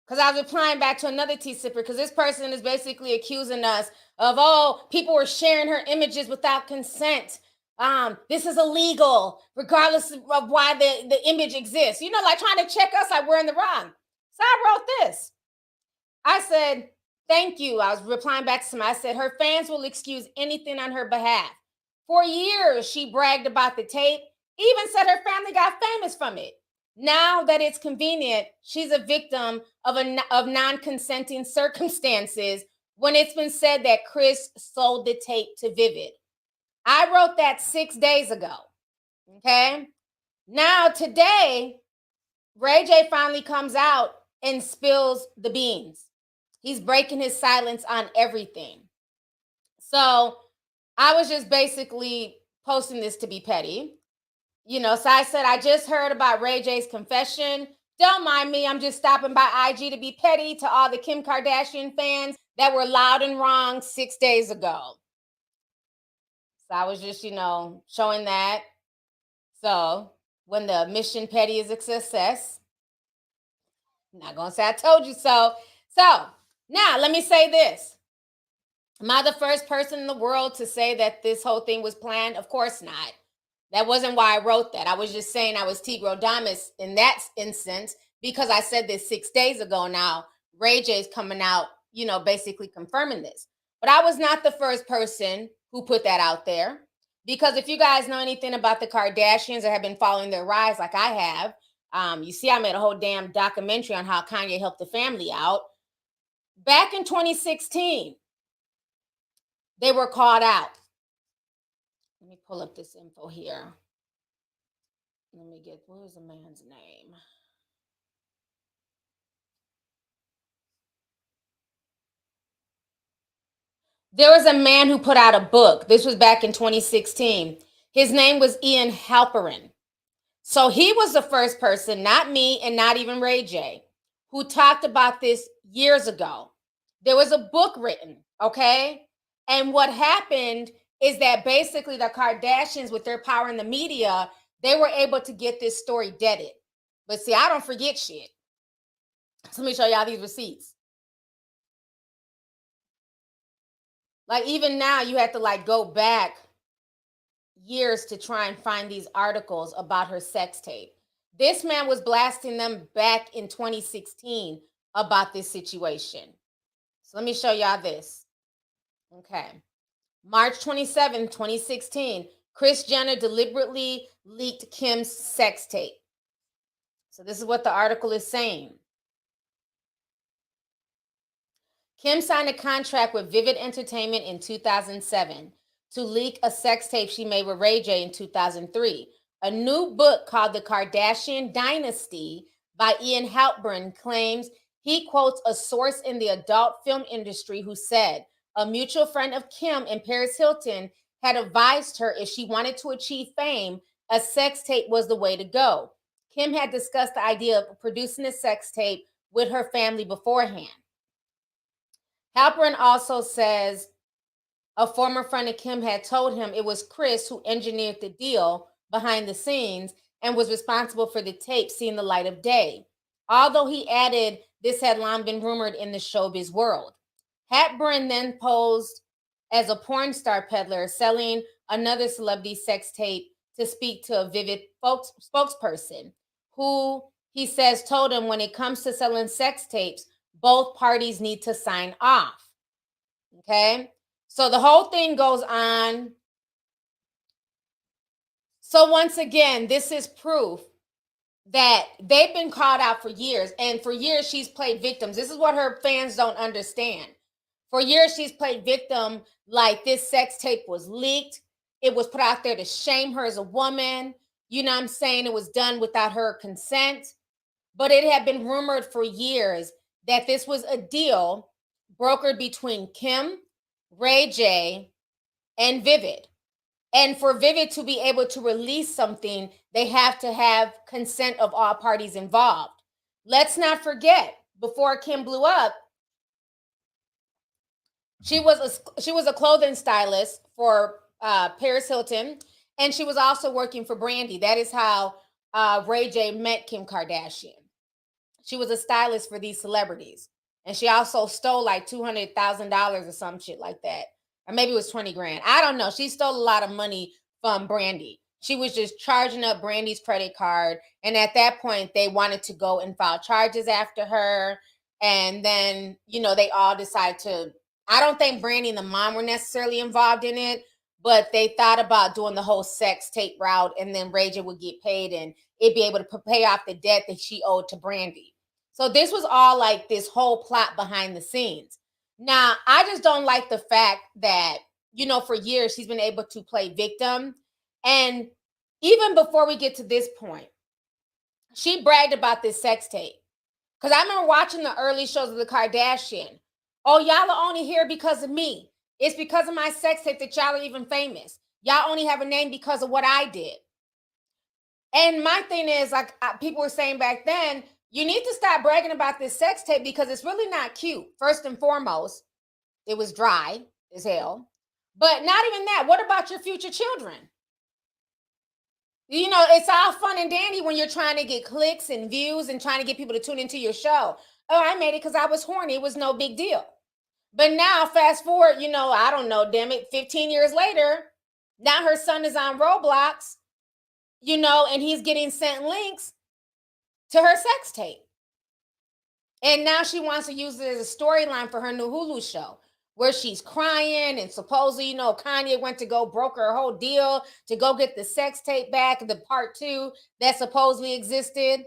Because I was replying back to another T-sipper because this person is basically accusing us of, oh, people were sharing her images without consent. This is illegal, regardless of why the image exists. You know, like trying to check us like we're in the wrong. So I wrote this. I said, thank you. I was replying back to somebody. I said, her fans will excuse anything on her behalf. For years, she bragged about the tape, even said her family got famous from it. Now that it's convenient, she's a victim of non-consenting circumstances when it's been said that Chris sold the tape to Vivid. I wrote that 6 days ago, okay? Now, today, Ray J finally comes out and spills the beans. He's breaking his silence on everything. So I was just basically posting this to be petty. So I said, I just heard about Ray J's confession. Don't mind me. I'm just stopping by IG to be petty to all the Kim Kardashian fans that were loud and wrong 6 days ago. So I was just, showing that. So when the mission petty is a success, I'm not going to say I told you so. So now let me say this. Am I the first person in the world to say that this whole thing was planned? Of course not. That wasn't why I wrote that. I was just saying I was Tigrodamus in that instance because I said this 6 days ago. Now, Ray J is coming out, basically confirming this. But I was not the first person who put that out there because if you guys know anything about the Kardashians or have been following their rise like I have, you see I made a whole damn documentary on how Kanye helped the family out. Back in 2016, they were called out. Let me pull up this info here. Let me get, what was the man's name? There was a man who put out a book. This was back in 2016. His name was Ian Halperin. So he was the first person, not me and not even Ray J, who talked about this years ago. There was a book written, okay? And what happened is that basically the Kardashians, with their power in the media, they were able to get this story deaded. But see, I don't forget shit. So let me show y'all these receipts. Like even now, you have to go back years to try and find these articles about her sex tape. This man was blasting them back in 2016 about this situation. So let me show y'all this. Okay. March 27, 2016, Kris Jenner deliberately leaked Kim's sex tape. So this is what the article is saying. Kim signed a contract with Vivid Entertainment in 2007 to leak a sex tape she made with Ray J in 2003. A new book called The Kardashian Dynasty by Ian Halperin claims he quotes a source in the adult film industry who said a mutual friend of Kim and Paris Hilton had advised her if she wanted to achieve fame, a sex tape was the way to go. Kim had discussed the idea of producing a sex tape with her family beforehand. Halperin also says a former friend of Kim had told him it was Kris who engineered the deal behind the scenes and was responsible for the tape seeing the light of day. Although he added this had long been rumored in the showbiz world. Halperin then posed as a porn star peddler selling another celebrity sex tape to speak to a Vivid spokesperson who he says told him when it comes to selling sex tapes, both parties need to sign off. Okay? So the whole thing goes on. So once again, this is proof that they've been called out for years. And for years, she's played victims. This is what her fans don't understand. For years, she's played victim like this sex tape was leaked. It was put out there to shame her as a woman. You know what I'm saying? It was done without her consent. But it had been rumored for years that this was a deal brokered between Kim, Ray J, and Vivid. And for Vivid to be able to release something, they have to have consent of all parties involved. Let's not forget, before Kim blew up, she was a clothing stylist for Paris Hilton, and she was also working for Brandy. That is how Ray J met Kim Kardashian. She was a stylist for these celebrities. And she also stole like $200,000 or some shit like that. Or maybe it was 20 grand. I don't know. She stole a lot of money from Brandy. She was just charging up Brandy's credit card. And at that point, they wanted to go and file charges after her. And then, they all decided to, I don't think Brandy and the mom were necessarily involved in it, but they thought about doing the whole sex tape route. And then Ray J would get paid and it'd be able to pay off the debt that she owed to Brandy. So this was all like this whole plot behind the scenes. Now, I just don't like the fact that, for years she's been able to play victim. And even before we get to this point, she bragged about this sex tape. Because I remember watching the early shows of the Kardashian. Oh, y'all are only here because of me. It's because of my sex tape that y'all are even famous. Y'all only have a name because of what I did. And my thing is, like people were saying back then, you need to stop bragging about this sex tape because it's really not cute. First and foremost, it was dry as hell. But not even that. What about your future children? You know, it's all fun and dandy when you're trying to get clicks and views and trying to get people to tune into your show. Oh, I made it because I was horny. It was no big deal. But now, fast forward, you know, I don't know, damn it, 15 years later, now her son is on Roblox, you know, and he's getting sent links to her sex tape. And now she wants to use it as a storyline for her new Hulu show, where she's crying and supposedly, you know, Kanye went to go broker her whole deal to go get the sex tape back, the part 2 that supposedly existed.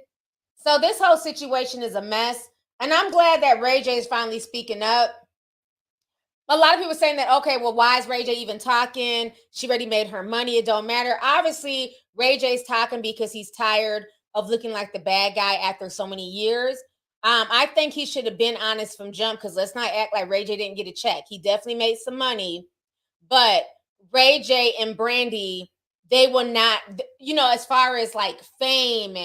So this whole situation is a mess. And I'm glad that Ray J is finally speaking up. A lot of people saying that, okay, well, why is Ray J even talking? She already made her money. It don't matter. Obviously, Ray J's talking because he's tired of looking like the bad guy after so many years. I think he should have been honest from jump, because let's not act like Ray J didn't get a check. He definitely made some money, but Ray J and Brandy, they will not, you know, as far as like fame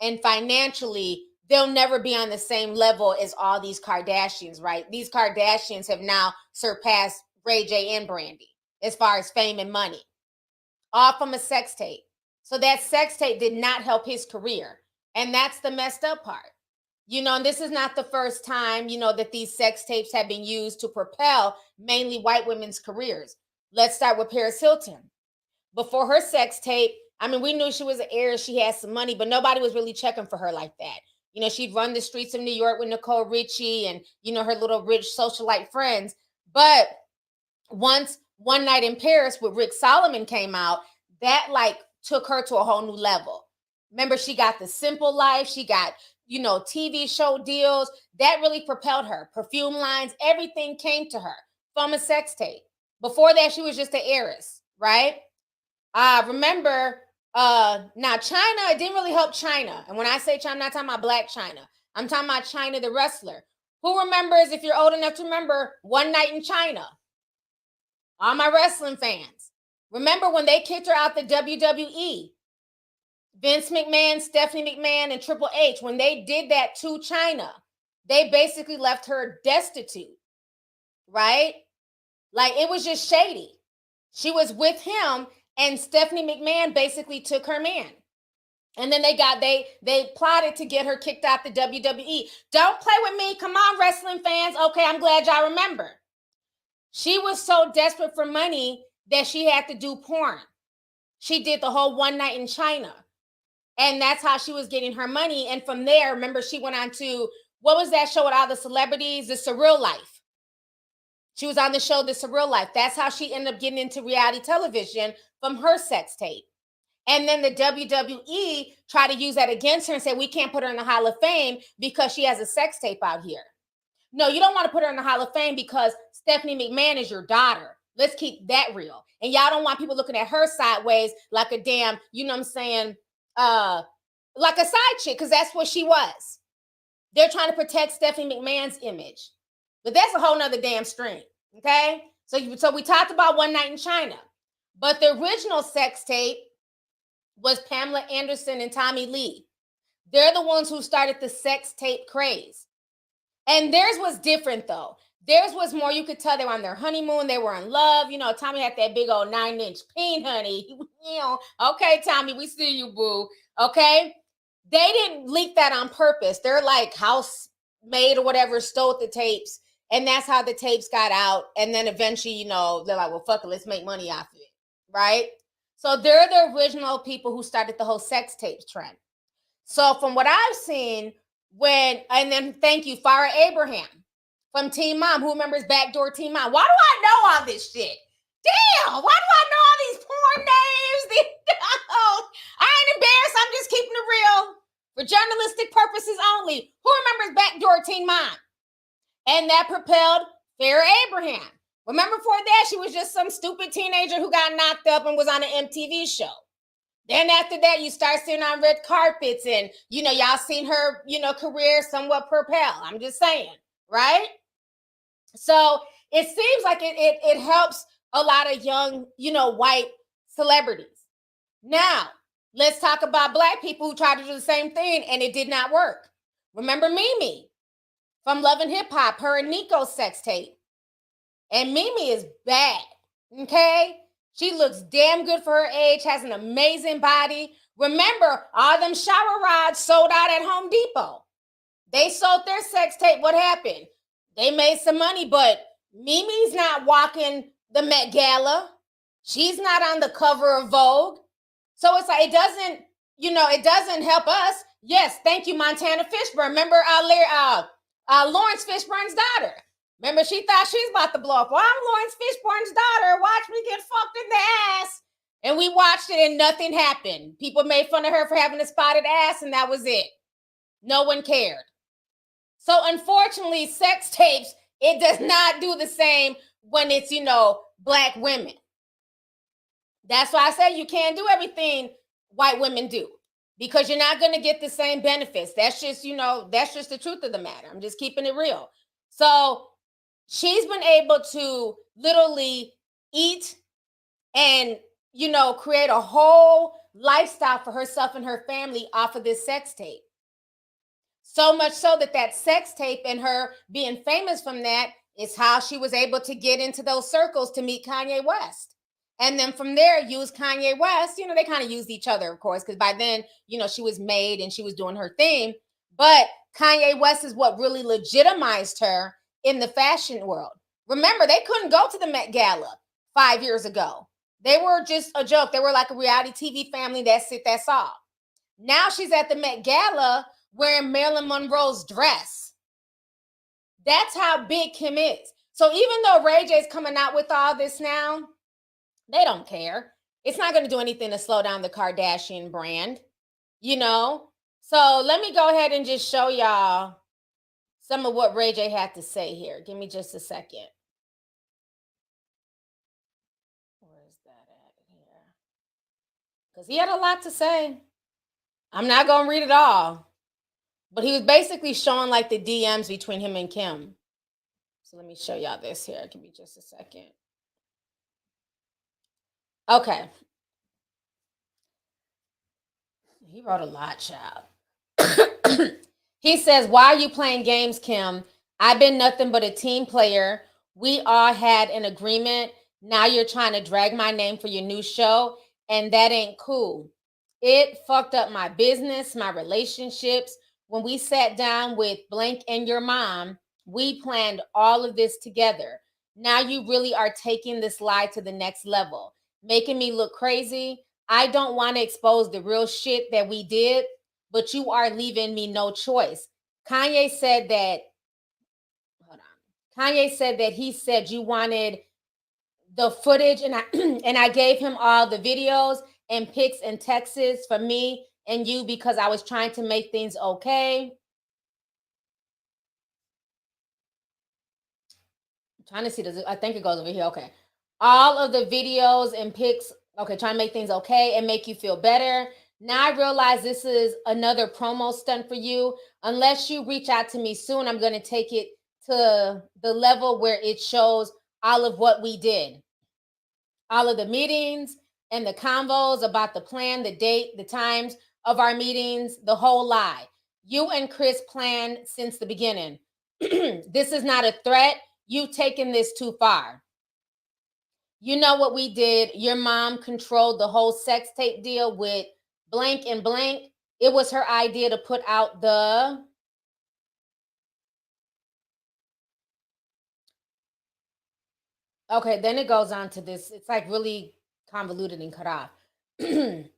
and financially, they'll never be on the same level as all these Kardashians, right? These Kardashians have now surpassed Ray J and Brandy as far as fame and money, all from a sex tape. So that sex tape did not help his career. And that's the messed up part. You know, and this is not the first time, you know, that these sex tapes have been used to propel mainly white women's careers. Let's start with Paris Hilton. Before her sex tape, I mean, we knew she was an heiress, she had some money, but nobody was really checking for her like that. You know, she'd run the streets of New York with Nicole Richie and, you know, her little rich socialite friends. But once One Night in Paris with Rick Solomon came out, that like took her to a whole new level. Remember, she got The Simple Life, she got, you know, TV show deals. That really propelled her. Perfume lines, everything came to her from a sex tape. Before that, she was just an heiress, right? Remember, now China, it didn't really help China. And when I say China, I'm not talking about Black China. I'm talking about China, the wrestler. Who remembers, if you're old enough to remember, One Night in China? All my wrestling fans. Remember when they kicked her out the WWE? Vince McMahon, Stephanie McMahon, and Triple H, when they did that to China, they basically left her destitute, right? Like, it was just shady. She was with him, and Stephanie McMahon basically took her man. And then they plotted to get her kicked out the WWE. Don't play with me. Come on, wrestling fans. Okay, I'm glad y'all remember. She was so desperate for money that she had to do porn. She did the whole One Night in China. And that's how she was getting her money. And from there, remember, she went on to, what was that show with all the celebrities? The Surreal Life. She was on the show, The Surreal Life. That's how she ended up getting into reality television, from her sex tape. And then the WWE tried to use that against her and say, we can't put her in the Hall of Fame because she has a sex tape out here. No, you don't want to put her in the Hall of Fame because Stephanie McMahon is your daughter. Let's keep that real. And y'all don't want people looking at her sideways like a damn, you know what I'm saying, like a side chick, because that's what she was. They're trying to protect Stephanie McMahon's image. But that's a whole nother damn string, okay? So we talked about One Night in China. But the original sex tape was Pamela Anderson and Tommy Lee. They're the ones who started the sex tape craze. And theirs was different, though. Theirs was more, you could tell they were on their honeymoon. They were in love. You know, Tommy had that big old 9-inch peen, honey. You know, okay, Tommy, we see you, boo. Okay? They didn't leak that on purpose. They're like housemaid or whatever stole the tapes. And that's how the tapes got out. And then eventually, you know, they're like, well, fuck it, let's make money off of it. Right? So they're the original people who started the whole sex tapes trend. So from what I've seen, and then thank you, Farrah Abraham from Teen Mom. Who remembers Backdoor Teen Mom? Why do I know all this shit? Damn, why do I know all these porn names? I ain't embarrassed. I'm just keeping it real for journalistic purposes only. Who remembers Backdoor Teen Mom? And that propelled Farrah Abraham. Remember, before that, she was just some stupid teenager who got knocked up and was on an MTV show. Then after that, you start seeing on red carpets and, y'all seen her, career somewhat propel. I'm just saying, right? So it seems like it helps a lot of young, white celebrities. Now, let's talk about Black people who tried to do the same thing and it did not work. Remember Mimi from Love and Hip Hop, her and Nico's sex tape. And Mimi is bad, okay? She looks damn good for her age, has an amazing body. Remember, all them shower rods sold out at Home Depot. They sold their sex tape. What happened? They made some money, but Mimi's not walking the Met Gala. She's not on the cover of Vogue. So it's like, it doesn't help us. Yes, thank you, Montana Fishburne. Remember Lawrence Fishburne's daughter. Remember, she thought she's about to blow up. Well, I'm Lawrence Fishburne's daughter. Watch me get fucked in the ass. And we watched it and nothing happened. People made fun of her for having a spotted ass and that was it. No one cared. So unfortunately, sex tapes, it does not do the same when it's, Black women. That's why I say you can't do everything white women do because you're not going to get the same benefits. That's just, that's just the truth of the matter. I'm just keeping it real. So she's been able to literally eat and, create a whole lifestyle for herself and her family off of this sex tape. So much so that sex tape and her being famous from that is how she was able to get into those circles to meet Kanye West. And then from there, use Kanye West. They kind of used each other, of course, because by then, she was made and she was doing her thing. But Kanye West is what really legitimized her in the fashion world. Remember, they couldn't go to the Met Gala 5 years ago. They were just a joke. They were like a reality TV family. That's it. That's all. Now she's at the Met Gala wearing Marilyn Monroe's dress. That's how big Kim is. So even though Ray J's coming out with all this now, they don't care. It's not going to do anything to slow down the Kardashian brand, So let me go ahead and just show y'all some of what Ray J had to say here. Give me just a second. Where's that at here? Because he had a lot to say. I'm not going to read it all. But he was basically showing like the DMs between him and Kim. So let me show y'all this here. Give me just a second. Okay. He wrote a lot, child. He says, why are you playing games, Kim? I've been nothing but a team player. We all had an agreement. Now you're trying to drag my name for your new show, and that ain't cool. It fucked up my business, my relationships. When we sat down with Blank and your mom, we planned all of this together. Now you really are taking this lie to the next level, making me look crazy. I don't want to expose the real shit that we did, but you are leaving me no choice. Kanye said that he said you wanted the footage and I gave him all the videos and pics and texts for me and you because I was trying to make things okay. I'm trying to see, I think it goes over here. Okay. All of the videos and pics, okay, trying to make things okay and make you feel better. Now I realize this is another promo stunt for you. Unless you reach out to me soon, I'm going to take it to the level where it shows all of what we did. All of the meetings and the convos about the plan, the date, the times of our meetings, the whole lie. You and Chris planned since the beginning. This is not a threat. You've taken this too far. You know what we did. Your mom controlled the whole sex tape deal with Blank and Blank. It was her idea to put out the... Okay, then it goes on to this. It's like really convoluted and cut off. Okay,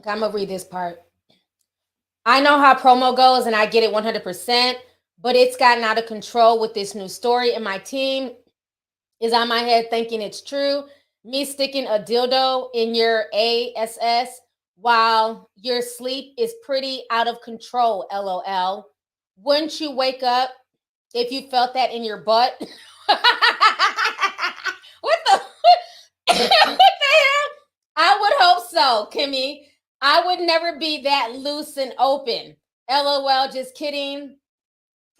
I'm going to read this part. I know how promo goes and I get it 100%, but it's gotten out of control with this new story and my team is on my head thinking it's true. Me sticking a dildo in your ass while your sleep is pretty out of control, LOL. Wouldn't you wake up if you felt that in your butt? What the what the hell? I would hope so, Kimmy. I would never be that loose and open. LOL, just kidding.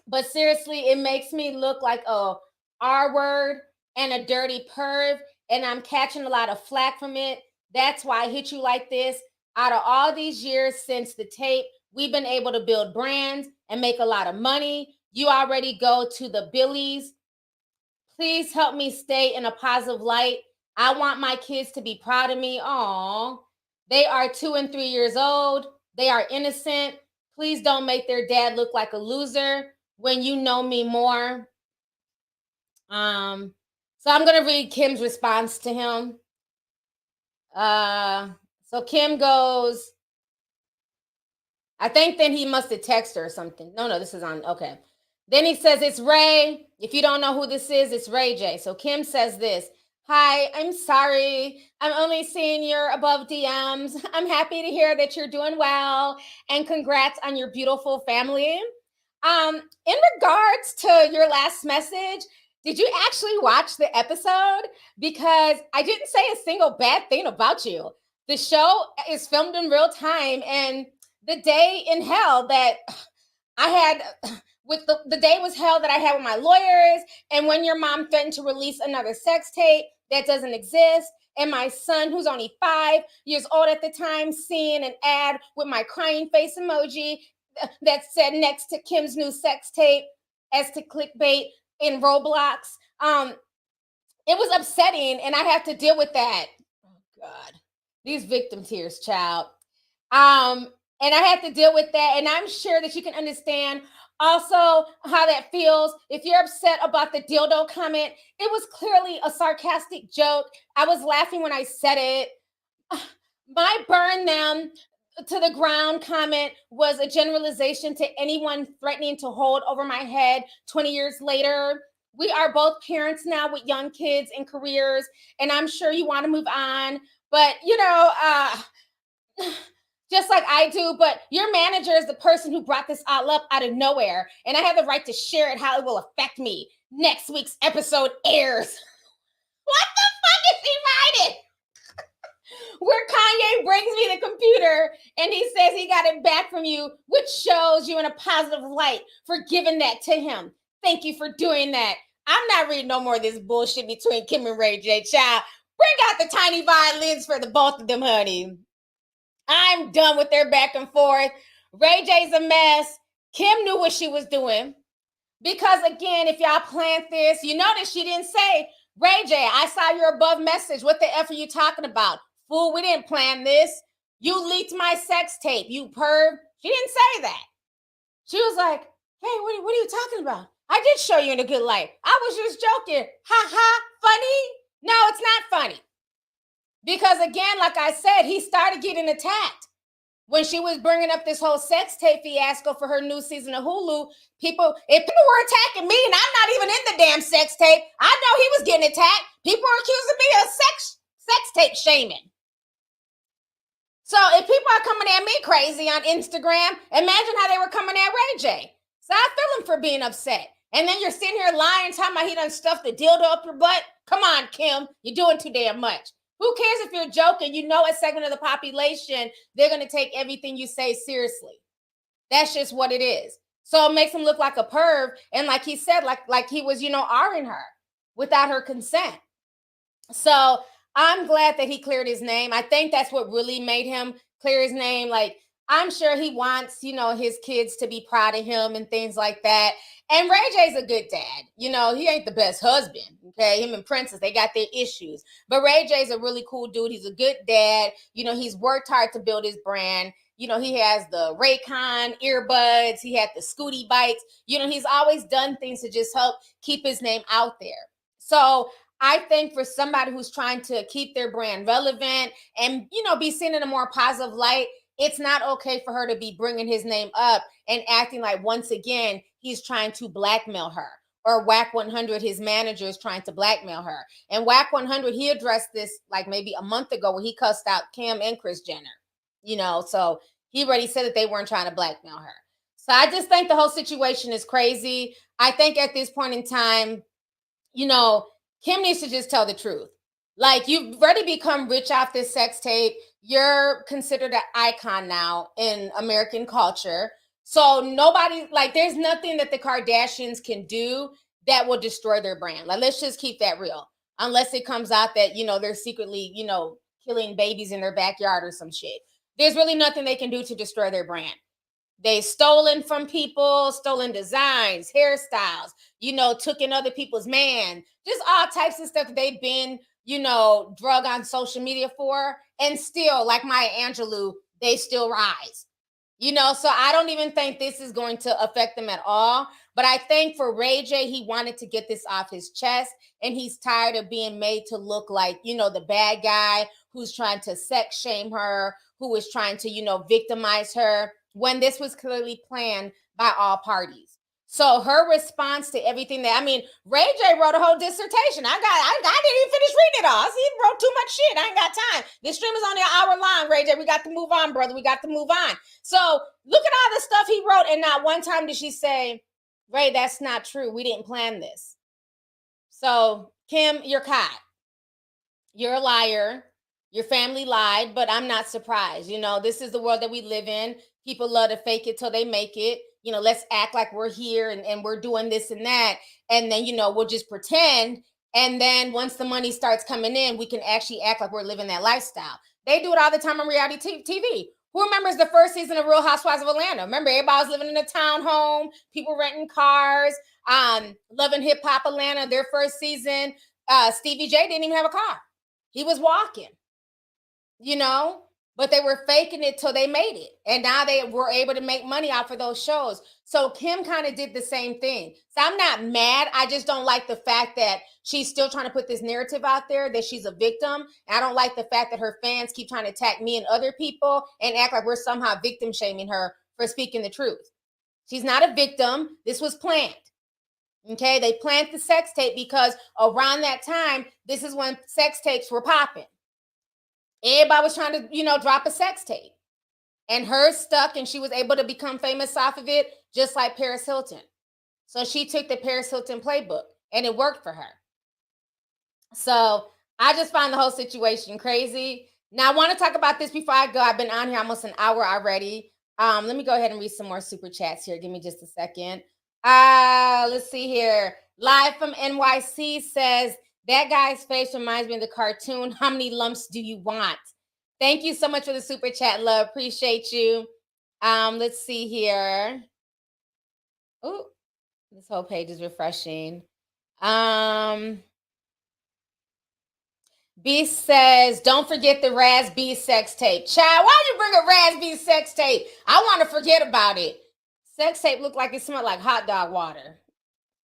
But seriously, it makes me look like a R word and a dirty perv, and I'm catching a lot of flack from it. That's why I hit you like this. Out of all these years since the tape, we've been able to build brands and make a lot of money. You already go to the Billies. Please help me stay in a positive light. I want my kids to be proud of me. Aw, they are 2 and 3 years old. They are innocent. Please don't make their dad look like a loser when you know me more. So I'm gonna read Kim's response to him. So Kim goes, I think then he must have texted her or something. No, this is on, okay. Then he says, it's Ray. If you don't know who this is, it's Ray J. So Kim says this. Hi, I'm sorry. I'm only seeing your above DMs. I'm happy to hear that you're doing well, and congrats on your beautiful family. In regards to your last message, did you actually watch the episode? Because I didn't say a single bad thing about you. The show is filmed in real time, and the day in hell that I had with the day was hell that I had with my lawyers, and when your mom threatened to release another sex tape that doesn't exist, and my son, who's only 5 years old at the time, seeing an ad with my crying face emoji that said next to Kim's new sex tape as to clickbait in Roblox. It was upsetting, and I have to deal with that. Oh God, these victim tears, child. And I had to deal with that, and I'm sure that you can understand also how that feels. If you're upset about the dildo comment, it was clearly a sarcastic joke. I was laughing when I said it. My burn them to the ground comment was a generalization to anyone threatening to hold over my head 20 years later. We are both parents now with young kids and careers, and I'm sure you want to move on, but just like I do, but your manager is the person who brought this all up out of nowhere, and I have the right to share it how it will affect me. Next week's episode airs. What the fuck is he writing? Where Kanye brings me the computer and he says he got it back from you, which shows you in a positive light for giving that to him. Thank you for doing that. I'm not reading no more of this bullshit between Kim and Ray J. Child. Bring out the tiny violins for the both of them, honey. I'm done with their back and forth. Ray J's a mess. Kim knew what she was doing. Because again, if y'all planned this, you notice she didn't say, Ray J, I saw your above message. What the F are you talking about? Fool, we didn't plan this. You leaked my sex tape, you perv. She didn't say that. She was like, hey, what are you talking about? I did show you in a good light. I was just joking. Ha ha, funny? No, it's not funny. Because again, like I said, he started getting attacked. When she was bringing up this whole sex tape fiasco for her new season of Hulu, if people were attacking me and I'm not even in the damn sex tape, I know he was getting attacked. People are accusing me of sex tape shaming. So if people are coming at me crazy on Instagram, imagine how they were coming at Ray J. So I feel him for being upset. And then you're sitting here lying, talking about he done stuffed the dildo up your butt. Come on, Kim, you're doing too damn much. Who cares if you're joking? You know a segment of the population, they're going to take everything you say seriously. That's just what it is. So it makes him look like a perv. And like he said, like he was, R-ing her without her consent. So I'm glad that he cleared his name. I think that's what really made him clear his name. Like, I'm sure he wants, his kids to be proud of him and things like that. And Ray J's a good dad. He ain't the best husband, okay? Him and Princess, they got their issues. But Ray J's a really cool dude. He's a good dad. He's worked hard to build his brand. He has the Raycon earbuds. He had the Scooty bikes. He's always done things to just help keep his name out there. So I think for somebody who's trying to keep their brand relevant and, be seen in a more positive light, it's not okay for her to be bringing his name up and acting like, once again, he's trying to blackmail her. Or Whack 100, his manager, is trying to blackmail her. And Whack 100, he addressed this like maybe a month ago when he cussed out Kim and Kris Jenner. So he already said that they weren't trying to blackmail her. So I just think the whole situation is crazy. I think at this point in time, you know, Kim needs to just tell the truth. Like, you've already become rich off this sex tape. You're considered an icon now in American culture. So nobody, like, there's nothing that the Kardashians can do that will destroy their brand. Like, let's just keep that real. Unless it comes out that, you know, they're secretly, you know, killing babies in their backyard or some shit. There's really nothing they can do to destroy their brand. They stolen from people, stolen designs, hairstyles, you know, took in other people's man, just all types of stuff that they've been, you know, drug on social media for. And still, like Maya Angelou, they still rise. You know, so I don't even think this is going to affect them at all. But I think for Ray J, he wanted to get this off his chest, and he's tired of being made to look like, you know, the bad guy who's trying to sex shame her, who is trying to, you know, victimize her, when this was clearly planned by all parties. So her response to everything that, I mean, Ray J wrote a whole dissertation. I didn't even finish reading it all. He wrote too much shit. I ain't got time. This stream is only an hour long, Ray J. We got to move on, brother. We got to move on. So look at all the stuff he wrote, and not one time did she say, Ray, that's not true. We didn't plan this. So Kim, you're caught. You're a liar. Your family lied, but I'm not surprised. You know, this is the world that we live in. People love to fake it till they make it. You know, let's act like we're here and we're doing this and that. And then, you know, we'll just pretend. And then once the money starts coming in, we can actually act like we're living that lifestyle. They do it all the time on reality TV. Who remembers the first season of Real Housewives of Atlanta? Remember, everybody was living in a townhome, people renting cars, Loving Hip Hop Atlanta, their first season. Stevie J didn't even have a car. He was walking, you know, but they were faking it till they made it. And now they were able to make money out for those shows. So Kim kind of did the same thing. So I'm not mad. I just don't like the fact that she's still trying to put this narrative out there that she's a victim. And I don't like the fact that her fans keep trying to attack me and other people and act like we're somehow victim shaming her for speaking the truth. She's not a victim. This was planned. Okay, they planned the sex tape because around that time, this is when sex tapes were popping. Everybody was trying to, you know, drop a sex tape. And hers stuck, and she was able to become famous off of it, just like Paris Hilton. So she took the Paris Hilton playbook, and it worked for her. So I just find the whole situation crazy. Now, I want to talk about this before I go. I've been on here almost an hour already. Let me go ahead and read some more super chats here. Give me just a second. Let's see here. Live from NYC says, that guy's face reminds me of the cartoon. How many lumps do you want? Thank you so much for the super chat, love. Appreciate you. Let's see here. Oh, this whole page is refreshing. B says, don't forget the Raz B sex tape. Child, why you bring a Raz B sex tape? I want to forget about it. Sex tape looked like it smelled like hot dog water.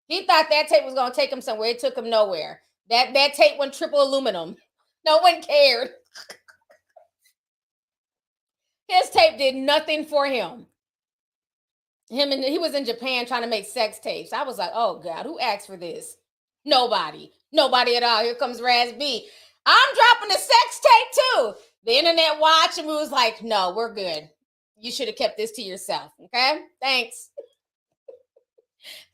He thought that tape was going to take him somewhere. It took him nowhere. That tape went triple aluminum. No one cared. His tape did nothing for him. He was in Japan trying to make sex tapes. I was like, oh God, who asked for this? Nobody. Nobody at all. Here comes Raz B. I'm dropping the sex tape too. The internet watched and we was like, no, we're good. You should have kept this to yourself. Okay? Thanks.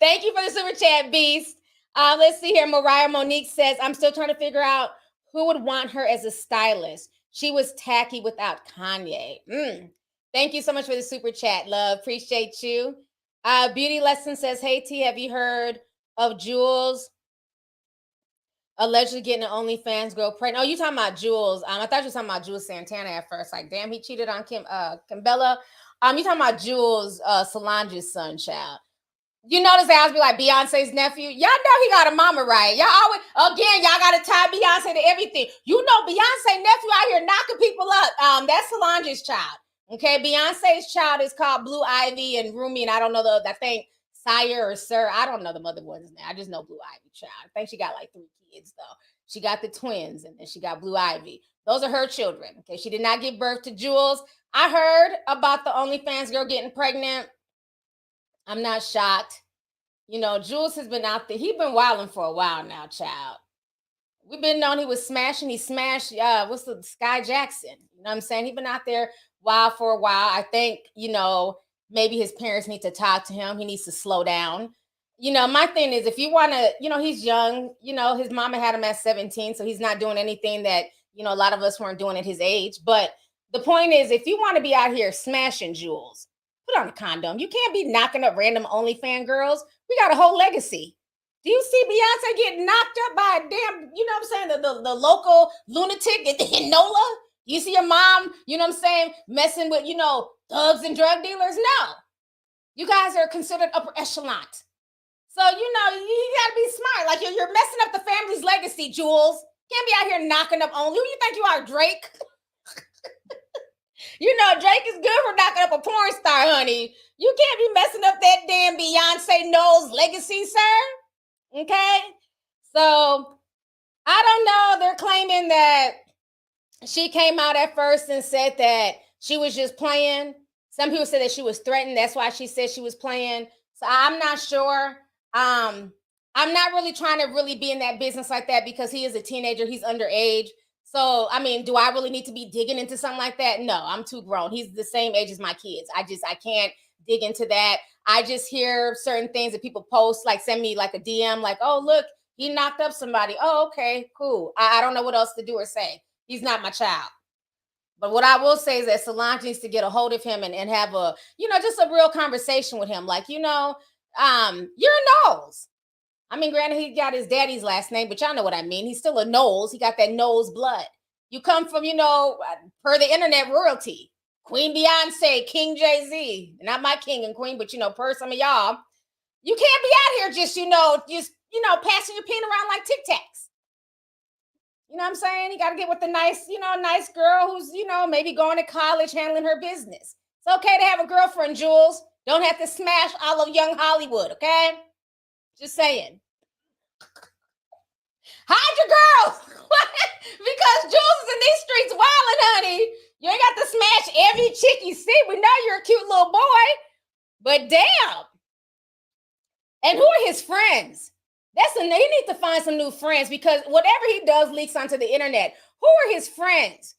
Thank you for the super chat, Beast. Let's see here. Mariah Monique says, I'm still trying to figure out who would want her as a stylist. She was tacky without Kanye. Thank you so much for the super chat, love. Appreciate you. Beauty Lesson says, hey, T, have you heard of Jules allegedly getting an OnlyFans girl pregnant? Oh, you talking about Jules. I thought you were talking about Jules Santana at first. Like, damn, he cheated on Kimbella. You talking about Jules Solange's son, child. You notice they always be like Beyonce's nephew. Y'all know he got a mama, right? Y'all always, again, y'all got to tie Beyonce to everything. You know Beyonce nephew out here knocking people up. That's Solange's child. Okay, Beyonce's child is called Blue Ivy and Rumi, and I don't know I think Sire or Sir. I don't know the mother one's name. I just know Blue Ivy child. I think she got like 3 kids, though. She got the twins, and then she got Blue Ivy. Those are her children. Okay, she did not give birth to Jules. I heard about the OnlyFans girl getting pregnant. I'm not shocked. You know, Jules has been out there. He's been wilding for a while now, child. We've been known he was smashing. He smashed, what's the Sky Jackson? You know what I'm saying? He's been out there wild for a while. I think, you know, maybe his parents need to talk to him. He needs to slow down. my thing is, if you want to, he's young, his mama had him at 17, so he's not doing anything that, a lot of us weren't doing at his age. But the point is, if you want to be out here smashing jewels, put on a condom. You can't be knocking up random OnlyFans girls. We got a whole legacy. Do you see Beyonce getting knocked up by a damn, the local lunatic in NOLA? You see your mom, messing with, thugs and drug dealers? No. You guys are considered upper echelon. So, you got to be smart. Like, you're messing up the family's legacy, Jules. Can't be out here knocking up only. Who you think you are, Drake? Drake is good for knocking up a porn star, honey. You can't be messing up that damn Beyonce Knowles legacy, sir. Okay? So, I don't know. They're claiming that she came out at first and said that she was just playing. Some people said that she was threatened. That's why she said she was playing. So, I'm not sure. I'm not really trying to really be in that business like that because he is a teenager. He's underage. So, do I really need to be digging into something like that? No, I'm too grown. He's the same age as my kids. I can't dig into that. I just hear certain things that people post, like send me like a DM, like, oh, look, he knocked up somebody. Oh, okay, cool. I don't know what else to do or say. He's not my child. But what I will say is that Solange needs to get a hold of him and have a, just a real conversation with him. Like, you're a Knowles. Granted, he got his daddy's last name, but y'all know what I mean. He's still a Knowles. He got that Knowles blood. You come from, per the internet royalty. Queen Beyonce, King Jay-Z. Not my king and queen, but, per some of y'all. You can't be out here just, passing your pen around like Tic Tacs. You know what I'm saying? You got to get with the nice girl who's, maybe going to college, handling her business. It's okay to have a girlfriend, Jules. Don't have to smash all of young Hollywood, okay? Just saying. Hide your girls. Because Jules is in these streets wilding, honey. You ain't got to smash every chick you see. We know you're a cute little boy. But damn. And who are his friends? He needs to find some new friends because whatever he does leaks onto the internet. Who are his friends?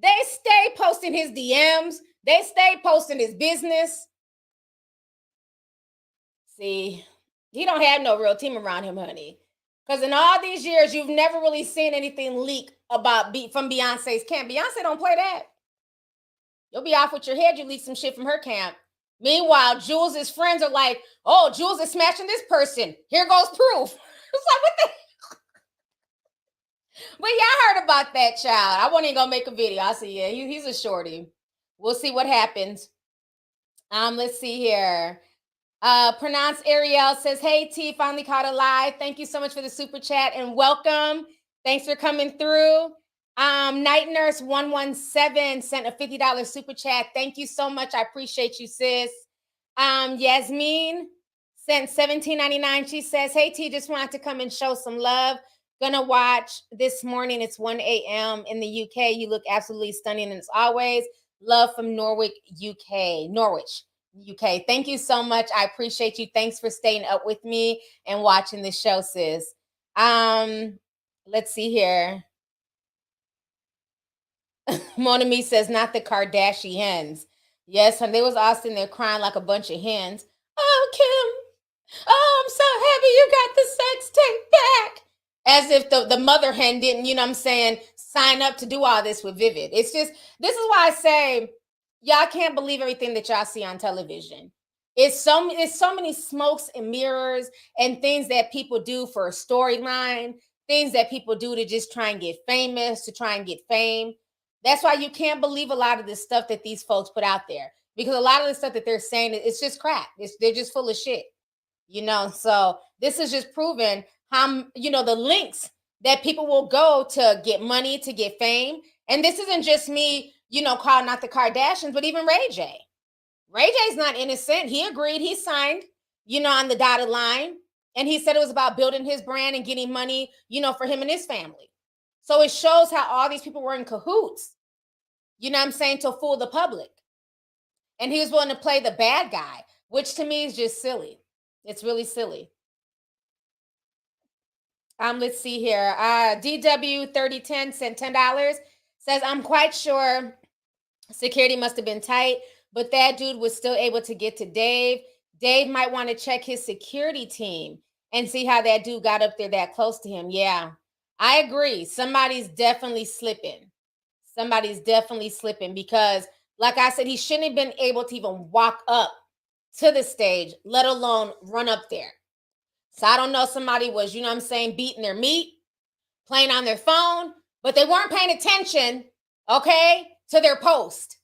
They stay posting his DMs. They stay posting his business. See, he don't have no real team around him, honey. Because in all these years, you've never really seen anything leak from Beyonce's camp. Beyonce don't play that. You'll be off with your head. You leak some shit from her camp. Meanwhile, Jules' friends are like, oh, Jules is smashing this person. Here goes proof. It's like, what the? But y'all heard about that child. I wasn't even going to make a video. I said, yeah, he's a shorty. We'll see what happens. Let's see here. Pronounce Ariel says, hey, T, finally caught it live. Thank you so much for the super chat and welcome. Thanks for coming through. Night Nurse 117 sent a $50 super chat. Thank you so much. I appreciate you, sis. Yasmin sent $17.99. She says, hey, T, just wanted to come and show some love. Gonna watch this morning. It's 1 a.m. in the UK. You look absolutely stunning as always. Love from Norwich, UK. Thank you so much. I appreciate you. Thanks for staying up with me and watching the show, sis. Let's see here. Monami says, not the Kardashians. Yes, and they was all sitting there crying like a bunch of hens. Oh, Kim. Oh, I'm so happy you got the sex tape back. As if the mother hen didn't, sign up to do all this with Vivid. It's just, this is why I say, y'all can't believe everything that y'all see on television. It's so many smokes and mirrors and things that people do for a storyline, things that people do to just try and get famous, to try and get fame. That's why you can't believe a lot of the stuff that these folks put out there, because a lot of the stuff that they're saying, it's just crap. They're just full of shit, So this is just proving how, the links that people will go to get money, to get fame. And this isn't just me, calling out the Kardashians, but even Ray J. Ray J's not innocent. He agreed. He signed, on the dotted line. And he said it was about building his brand and getting money, for him and his family. So it shows how all these people were in cahoots, to fool the public. And he was willing to play the bad guy, which to me is just silly. It's really silly. Let's see here. DW3010 sent $10. Says, I'm quite sure security must have been tight, but that dude was still able to get to Dave. Dave might want to check his security team and see how that dude got up there that close to him. Yeah, I agree. Somebody's definitely slipping. Somebody's definitely slipping because, like I said, he shouldn't have been able to even walk up to the stage, let alone run up there. So I don't know, somebody was, you know what I'm saying, beating their meat, playing on their phone, but they weren't paying attention, okay, to their post.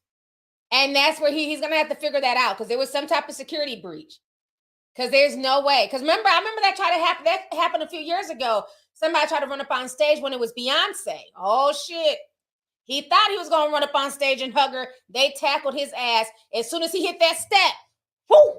And that's where he's going to have to figure that out because there was some type of security breach. Because there's no way. Because I remember that tried to happen. That happened a few years ago. Somebody tried to run up on stage when it was Beyonce. Oh, shit. He thought he was going to run up on stage and hug her. They tackled his ass. As soon as he hit that step, whoo,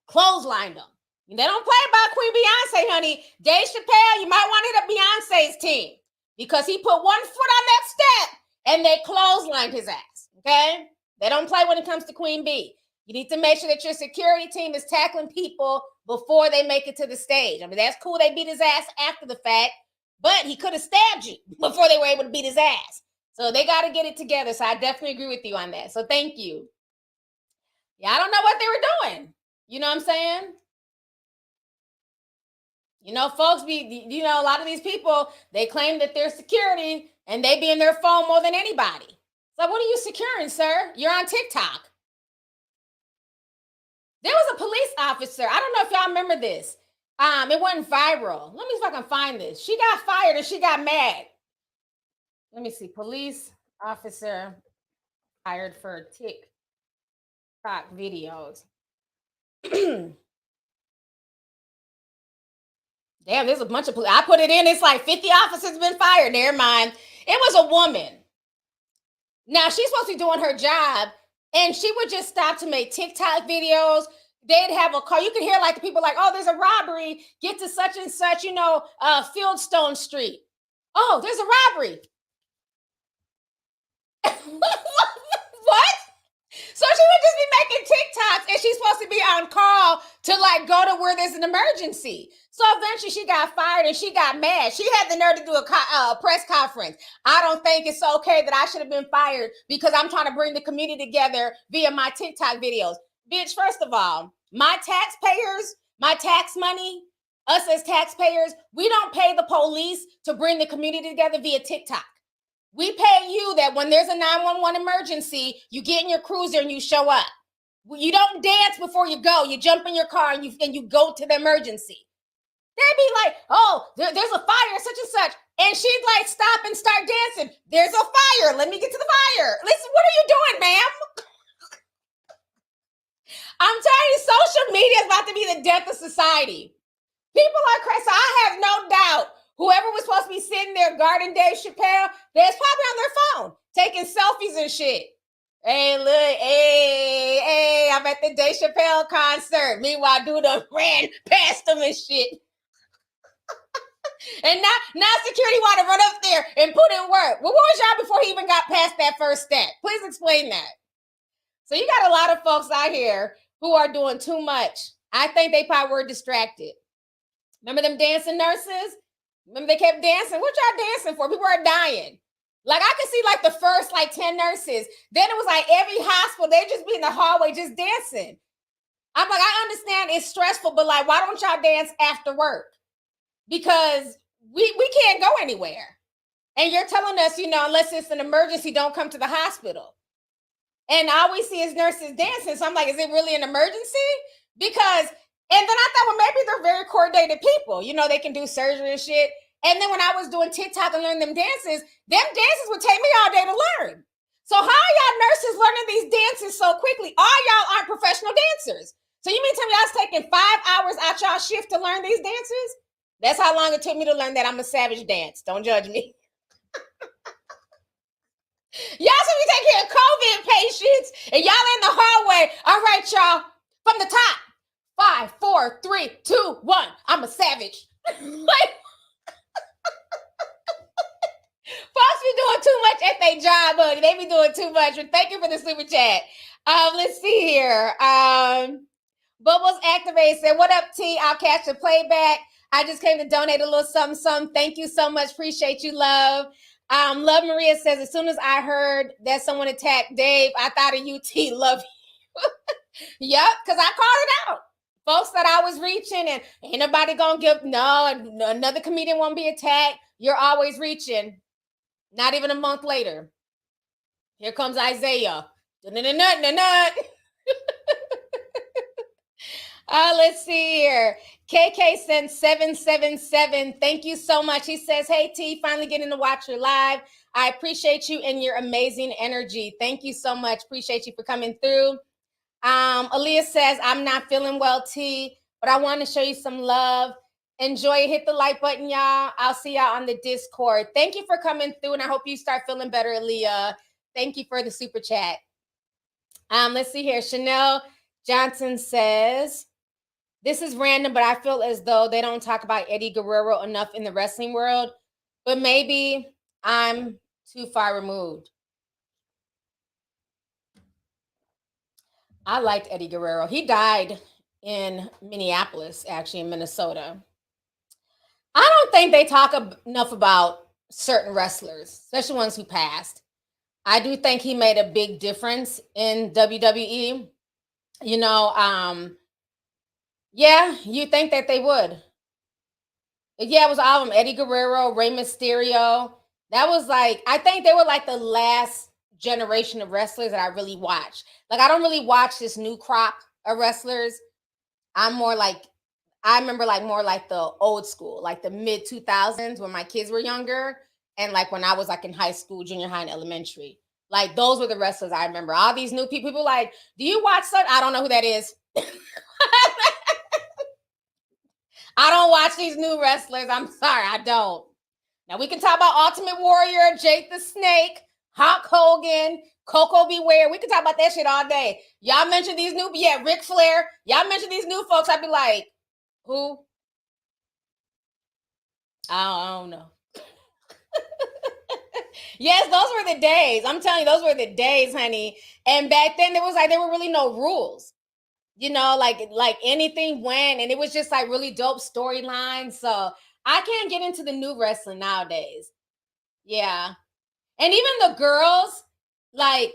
clotheslined him. They don't play about Queen Beyonce, honey. Dave Chappell, you might want to hit up Beyonce's team because he put one foot on that step and they clotheslined his ass, okay? They don't play when it comes to Queen B. You need to make sure that your security team is tackling people before they make it to the stage. I mean, that's cool. They beat his ass after the fact, but he could have stabbed you before they were able to beat his ass. So they got to get it together. So I definitely agree with you on that. So thank you. Yeah, I don't know what they were doing. You know what I'm saying? You know, folks a lot of these people, they claim that they're security and they be in their phone more than anybody. So what are you securing, sir? You're on TikTok. There was a police officer. I don't know if y'all remember this. It went viral. Let me see if I can find this. She got fired and she got mad. Let me see. Police officer fired for TikTok videos. Damn, there's a bunch of police. I put it in. It's like 50 officers been fired. Never mind. It was a woman. Now, she's supposed to be doing her job, and she would just stop to make TikTok videos. They'd have a car. You can hear like the people like, oh, there's a robbery. Get to such and such, Fieldstone Street. Oh, there's a robbery. What? So she would just be making TikToks and she's supposed to be on call to like go to where there's an emergency. So eventually she got fired and she got mad. She had the nerve to do a press conference. I don't think it's okay that I should have been fired because I'm trying to bring the community together via my TikTok videos. Bitch, first of all, my taxpayers, my tax money, us as taxpayers, we don't pay the police to bring the community together via TikTok. We pay you that when there's a 911 emergency, you get in your cruiser and you show up. You don't dance before you go. You jump in your car and you go to the emergency. They'd be like, oh, there's a fire, such and such. And she'd like stop and start dancing. There's a fire. Let me get to the fire. Listen, what are you doing, ma'am? I'm telling you, social media is about to be the death of society. People are crazy. So I have no doubt whoever was supposed to be sitting there guarding Dave Chappelle, they're probably on their phone, taking selfies and shit. Hey, look, hey, I'm at the Dave Chappelle concert. Meanwhile, dude ran past them and shit. And now security want to run up there and put in work. Well, what was y'all before he even got past that first step? Please explain that. So you got a lot of folks out here who are doing too much. I think they probably were distracted. Remember them dancing nurses? Remember they kept dancing? What y'all dancing for? People are dying. Like I could see like the first 10 nurses. Then it was like every hospital, they just be in the hallway just dancing. I'm like, I understand it's stressful, but like, why don't y'all dance after work? Because we can't go anywhere. And you're telling us, unless it's an emergency, don't come to the hospital. And all we see is nurses dancing. So I'm like, is it really an emergency? Because, and then I thought, well, maybe they're very coordinated people. They can do surgery and shit. And then when I was doing TikTok and learning them dances would take me all day to learn. So how are y'all nurses learning these dances so quickly? All y'all aren't professional dancers. So you mean tell me I was taking 5 hours out y'all shift to learn these dances? That's how long it took me to learn that I'm a savage dance. Don't judge me. Y'all should be taking care of COVID patients and y'all in the hallway. All right, y'all, from the top. 5, 4, 3, 2, 1. I'm a savage. Folks be doing too much at their job, buddy. They be doing too much. But thank you for the super chat. Let's see here. Bubbles Activate said, what up, T? I'll catch the playback. I just came to donate a little something. Thank you so much. Appreciate you, love. Love Maria says, as soon as I heard that someone attacked Dave, I thought of UT. Love you. Yep, because I called it out. folks that I was reaching, and ain't nobody gonna give, no, another comedian won't be attacked. You're always reaching. Not even a month later, here comes Isaiah. Let's see here. KK sent 777. Thank you so much. He says, hey, T, finally getting to watch your live. I appreciate you and your amazing energy. Thank you so much. Appreciate you for coming through. Aaliyah says, I'm not feeling well, T, but I want to show you some love. Enjoy. Hit the like button, y'all. I'll see y'all on the Discord. Thank you for coming through, and I hope you start feeling better, Aaliyah. Thank you for the super chat. Let's see here. Chanel Johnson says, this is random, but I feel as though they don't talk about Eddie Guerrero enough in the wrestling world, but maybe I'm too far removed. I liked Eddie Guerrero. He died in Minneapolis, actually in Minnesota. I don't think they talk enough about certain wrestlers, especially ones who passed. I do think he made a big difference in WWE. You know, yeah, you think that they would. Yeah, it was all of them. Eddie Guerrero, Rey Mysterio. That was like, I think they were like the last generation of wrestlers that I really watched. Like, I don't really watch this new crop of wrestlers. I'm more like, I remember like more like the old school, like the mid 2000s when my kids were younger, and like when I was like in high school, junior high, and elementary. Like, those were the wrestlers I remember. All these new people like, do you watch such? I don't know who that is. I don't watch these new wrestlers. I'm sorry, I don't. Now we can talk about Ultimate Warrior, Jake the Snake, Hulk Hogan, Coco Beware. We can talk about that shit all day. Y'all mention these new, yeah, Ric Flair. Y'all mention these new folks. I'd be like, who? I don't know. Yes, those were the days. I'm telling you, those were the days, honey. And back then, there were really no rules. You know, like anything went, and it was just like really dope storylines. So I can't get into the new wrestling nowadays. Yeah. And even the girls, like,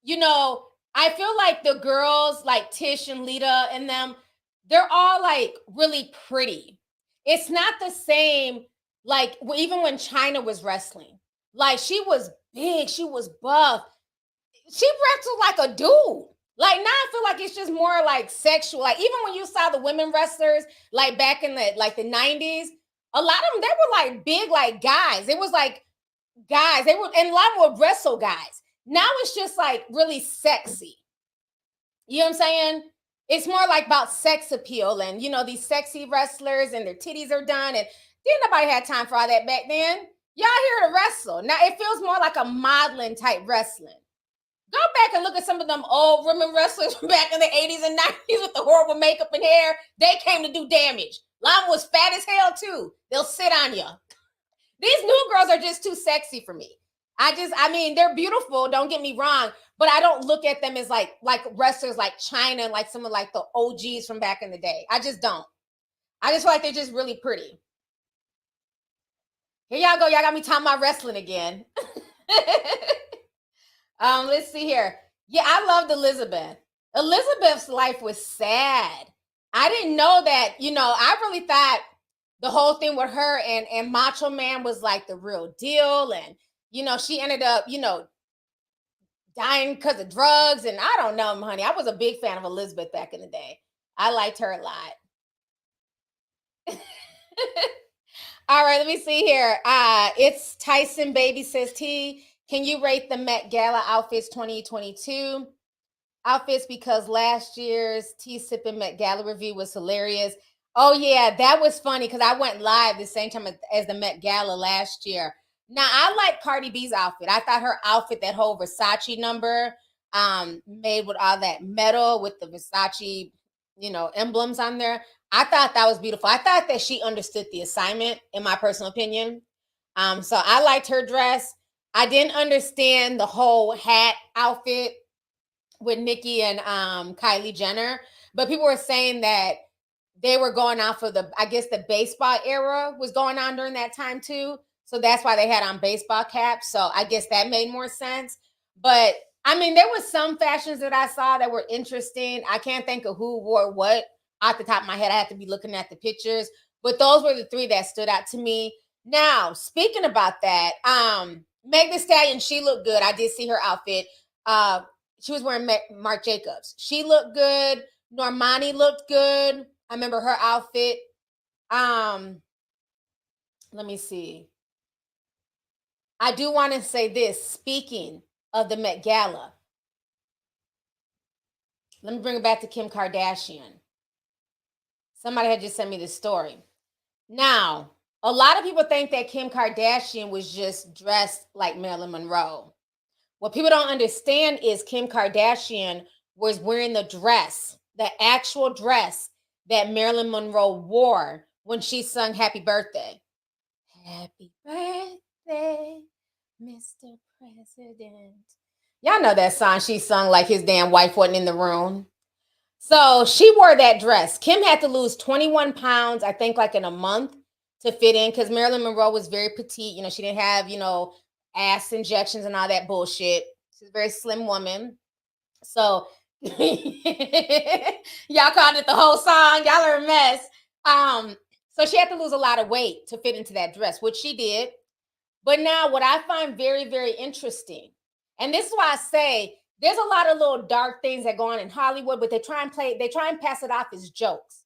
you know, I feel like the girls like Tish and Lita and them, they're all like really pretty. It's not the same, like, even when China was wrestling. Like, she was big, she was buff. She wrestled like a dude. Like, now I feel like it's just more like sexual. Like, even when you saw the women wrestlers, like back in the 90s, a lot of them, they were like big, like guys. It was like guys. They were, and a lot of them would wrestle guys. Now it's just like really sexy. You know what I'm saying? It's more like about sex appeal, and you know, these sexy wrestlers and their titties are done. And didn't nobody have time for all that back then. Y'all here to wrestle. Now it feels more like a modeling type wrestling. Go back and look at some of them old women wrestlers from back in the 80s and 90s with the horrible makeup and hair. They came to do damage. Lana was fat as hell too. They'll sit on you. These new girls are just too sexy for me. I mean, they're beautiful, don't get me wrong, but I don't look at them as like wrestlers like China and like some of like the OGs from back in the day. I just don't. I just feel like they're just really pretty. Here y'all go. Y'all got me talking about wrestling again. Let's see here. Yeah, I loved Elizabeth. Elizabeth's life was sad. I didn't know that, you know, I really thought the whole thing with her and Macho Man was like the real deal. And, you know, she ended up, you know, dying because of drugs. And I don't know, honey. I was a big fan of Elizabeth back in the day. I liked her a lot. All right, let me see here. It's Tyson Baby says, T, can you rate the Met Gala outfits 2022 outfits? Because last year's Tea Sippin' Met Gala review was hilarious. Oh, yeah, that was funny because I went live the same time as the Met Gala last year. Now, I like Cardi B's outfit. I thought her outfit, that whole Versace number, made with all that metal with the Versace, you know, emblems on there. I thought that was beautiful. I thought that she understood the assignment, in my personal opinion. So I liked her dress. I didn't understand the whole hat outfit with Nicki and Kylie Jenner, but people were saying that they were going off of I guess the baseball era was going on during that time too. So that's why they had on baseball caps. So I guess that made more sense. But I mean, there was some fashions that I saw that were interesting. I can't think of who wore what off the top of my head. I had to be looking at the pictures, but those were the 3 that stood out to me. Now, speaking about that, Meg Thee Stallion, she looked good. I did see her outfit. She was wearing Marc Jacobs. She looked good. Normani looked good. I remember her outfit. Let me see. I do want to say this. Speaking of the Met Gala, let me bring it back to Kim Kardashian. Somebody had just sent me this story. Now, a lot of people think that Kim Kardashian was just dressed like Marilyn Monroe. What people don't understand is Kim Kardashian was wearing the dress, the actual dress that Marilyn Monroe wore when she sung Happy Birthday. Happy birthday, Mr. President. Y'all know that song she sung like his damn wife wasn't in the room. So she wore that dress. Kim had to lose 21 pounds, I think like in a month to fit in because Marilyn Monroe was very petite. You know, she didn't have, ass injections and all that bullshit. She's a very slim woman. So y'all called it the whole song. Y'all are a mess. So she had to lose a lot of weight to fit into that dress, which she did. But now what I find very, very interesting, and this is why I say there's a lot of little dark things that go on in Hollywood, but they try and pass it off as jokes.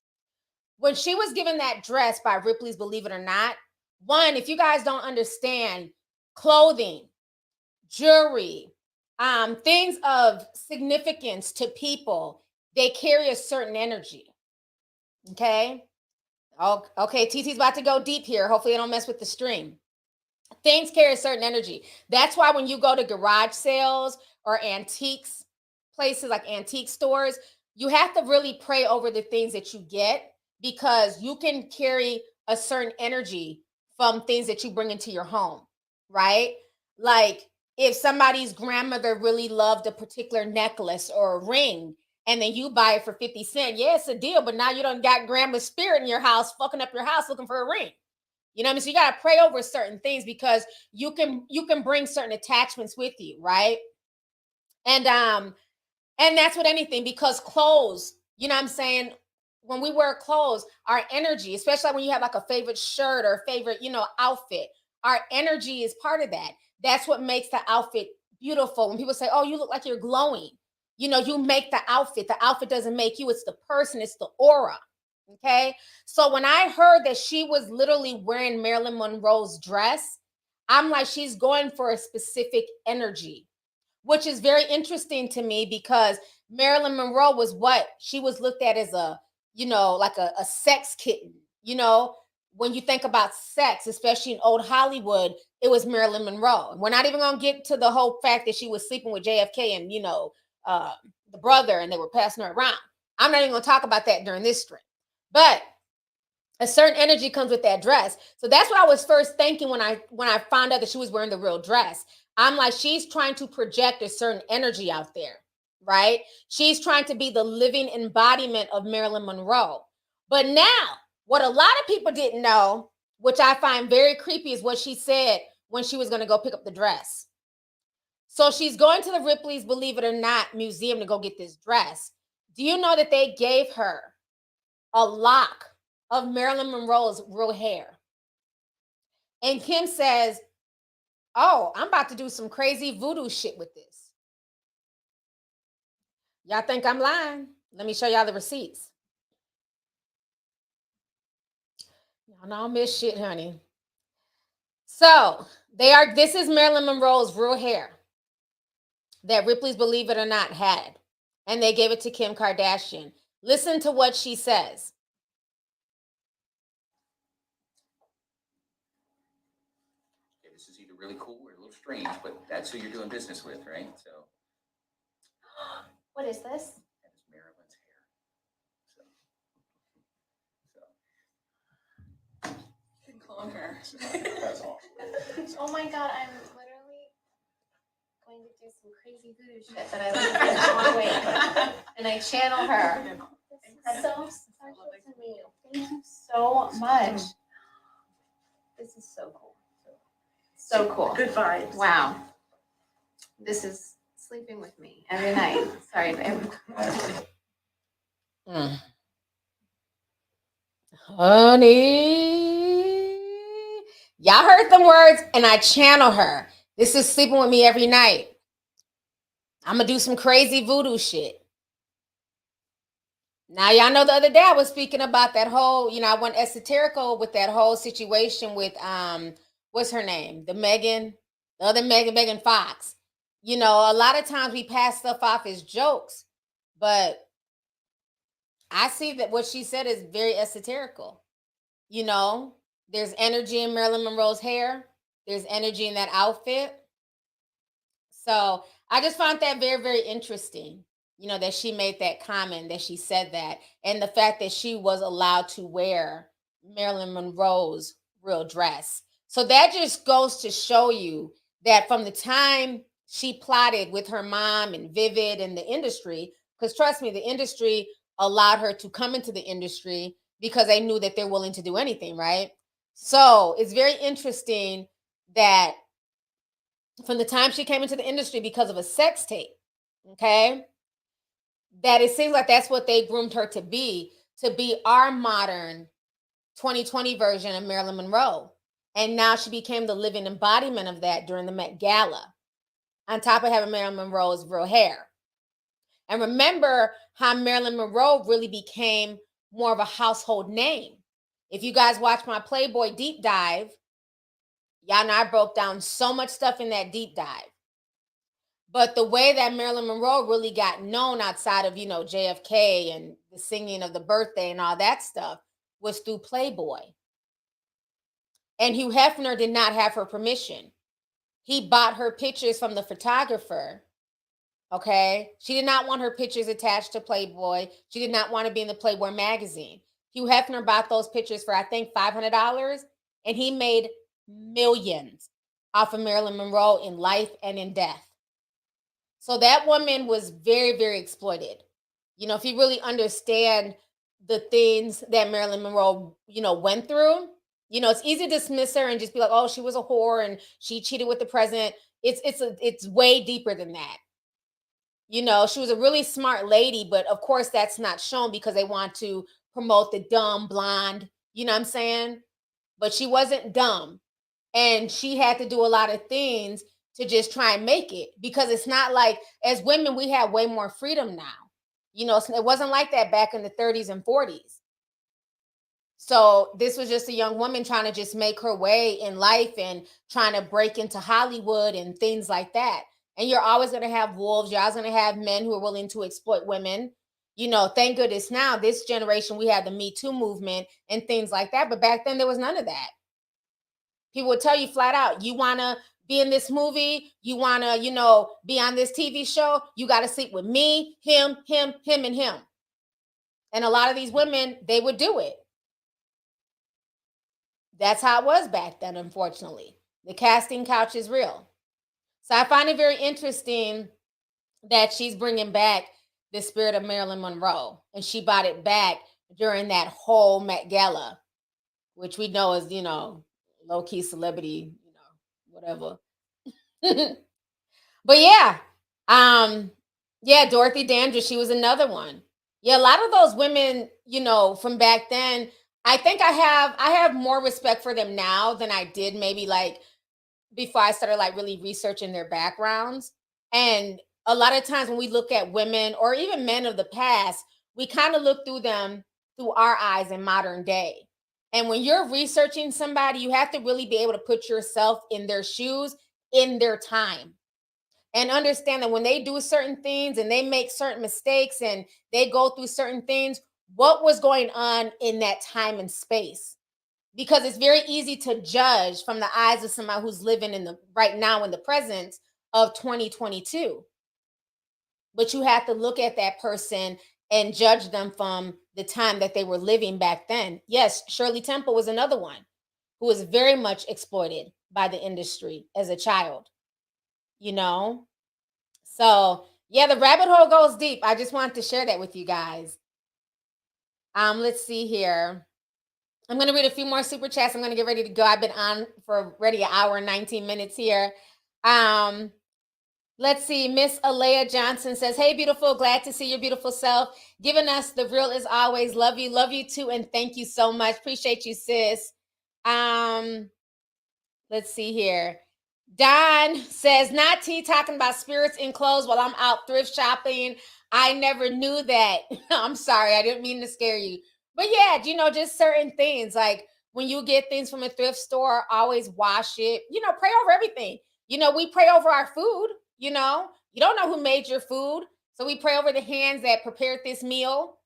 When she was given that dress by Ripley's Believe It or Not, one, if you guys don't understand, clothing, jewelry, things of significance to people, they carry a certain energy. Okay? Oh, okay, TT's about to go deep here. Hopefully I don't mess with the stream. Things carry a certain energy. That's why when you go to garage sales or antiques places like antique stores, you have to really pray over the things that you get because you can carry a certain energy from things that you bring into your home, right? Like if somebody's grandmother really loved a particular necklace or a ring, and then you buy it for 50 cents, yeah, it's a deal, but now you don't got grandma's spirit in your house, fucking up your house looking for a ring. You know what I mean? So you got to pray over certain things because you can bring certain attachments with you, right? And that's with anything because clothes, you know what I'm saying? When we wear clothes, our energy, especially when you have like a favorite shirt or favorite, outfit, our energy is part of that. That's what makes the outfit beautiful. When people say, "Oh, you look like you're glowing," you make the outfit. The outfit doesn't make you. It's the person. It's the aura. Okay. So when I heard that she was literally wearing Marilyn Monroe's dress, I'm like, she's going for a specific energy, which is very interesting to me because Marilyn Monroe was what? She was looked at as like a sex kitten. When you think about sex, especially in old Hollywood, it was Marilyn Monroe. We're not even going to get to the whole fact that she was sleeping with JFK and, the brother and they were passing her around. I'm not even going to talk about that during this stream. But a certain energy comes with that dress. So that's what I was first thinking when I found out that she was wearing the real dress. I'm like, she's trying to project a certain energy out there, right? She's trying to be the living embodiment of Marilyn Monroe. But now, what a lot of people didn't know, which I find very creepy, is what she said when she was going to go pick up the dress. So she's going to the Ripley's Believe It or Not museum to go get this dress. Do you know that they gave her a lock of Marilyn Monroe's real hair? And Kim says, "Oh, I'm about to do some crazy voodoo shit with this." Y'all think I'm lying? Let me show y'all the receipts. Y'all know I miss shit, honey. So this is Marilyn Monroe's real hair that Ripley's Believe It or Not had. And they gave it to Kim Kardashian. Listen to what she says. This is either really cool or a little strange, but that's who you're doing business with, right? So. What is this? That is Marilyn's hair. So. You can clone her. That's awesome. Oh my god, I'm literally going to do some crazy voodoo shit that I learned in 1 week. And I channel her. This is so special to me. Thank you so much. This is so cool. So cool. Good vibes. Wow. This is sleeping with me every night. Sorry, babe. Honey. Y'all heard them words, and I channel her. This is sleeping with me every night. I'm going to do some crazy voodoo shit. Now, y'all know the other day I was speaking about that whole, I went esoterical with that whole situation with, what's her name? The other Megan Fox. A lot of times we pass stuff off as jokes, but I see that what she said is very esoterical. There's energy in Marilyn Monroe's hair. There's energy in that outfit. So I just found that very, very interesting, that she made that comment, that she said that, and the fact that she was allowed to wear Marilyn Monroe's real dress. So that just goes to show you that from the time she plotted with her mom and Vivid and the industry, because trust me, the industry allowed her to come into the industry because they knew that they're willing to do anything, right? So it's very interesting that from the time she came into the industry because of a sex tape, okay, that it seems like that's what they groomed her to be our modern 2020 version of Marilyn Monroe. And now she became the living embodiment of that during the Met Gala, on top of having Marilyn Monroe's real hair. And remember how Marilyn Monroe really became more of a household name. If you guys watch my Playboy deep dive, y'all know I broke down so much stuff in that deep dive. But the way that Marilyn Monroe really got known outside of, JFK and the singing of the birthday and all that stuff was through Playboy. And Hugh Hefner did not have her permission. He bought her pictures from the photographer. Okay. She did not want her pictures attached to Playboy. She did not want to be in the Playboy magazine. Hugh Hefner bought those pictures for, I think, $500, and he made millions off of Marilyn Monroe in life and in death. So that woman was very, very exploited. If you really understand the things that Marilyn Monroe, went through, it's easy to dismiss her and just be like, oh, she was a whore and she cheated with the president. It's way deeper than that. She was a really smart lady, but of course that's not shown because they want to promote the dumb blonde, you know what I'm saying? But she wasn't dumb. And she had to do a lot of things to just try and make it, because it's not like, as women, we have way more freedom now. It wasn't like that back in the 30s and 40s. So this was just a young woman trying to just make her way in life and trying to break into Hollywood and things like that. And you're always going to have wolves. You're always going to have men who are willing to exploit women. Thank goodness now, this generation, we have the Me Too movement and things like that. But back then, there was none of that. People would tell you flat out, you want to be in this movie, you want to, be on this TV show, you got to sleep with me, him, and him. And a lot of these women, they would do it. That's how it was back then, unfortunately. The casting couch is real. So I find it very interesting that she's bringing back the spirit of Marilyn Monroe. And she brought it back during that whole Met Gala, which we know is, low-key celebrity, whatever. But yeah, Dorothy Dandridge, she was another one. Yeah, a lot of those women, from back then, I think I have more respect for them now than I did maybe like before I started like really researching their backgrounds. And a lot of times when we look at women or even men of the past, we kind of look through them through our eyes in modern day. And when you're researching somebody, you have to really be able to put yourself in their shoes, in their time, and understand that when they do certain things and they make certain mistakes and they go through certain things, what was going on in that time and space. Because it's very easy to judge from the eyes of somebody who's living in the right now in the present of 2022. But you have to look at that person and judge them from the time that they were living back then. Yes, Shirley Temple was another one who was very much exploited by the industry as a child, So yeah, the rabbit hole goes deep. I just wanted to share that with you guys. Let's see here. I'm going to read a few more super chats. I'm going to get ready to go. I've been on for already an hour and 19 minutes here. Let's see. Miss Alea Johnson says, hey, beautiful. Glad to see your beautiful self. Giving us the real as always. Love you. Love you too. And thank you so much. Appreciate you, sis. Let's see here. Don says, not T talking about spirits in clothes while I'm out thrift shopping. I never knew that. I'm sorry. I didn't mean to scare you. But yeah, just certain things. Like when you get things from a thrift store, always wash it. Pray over everything. We pray over our food. You don't know who made your food. So we pray over the hands that prepared this meal.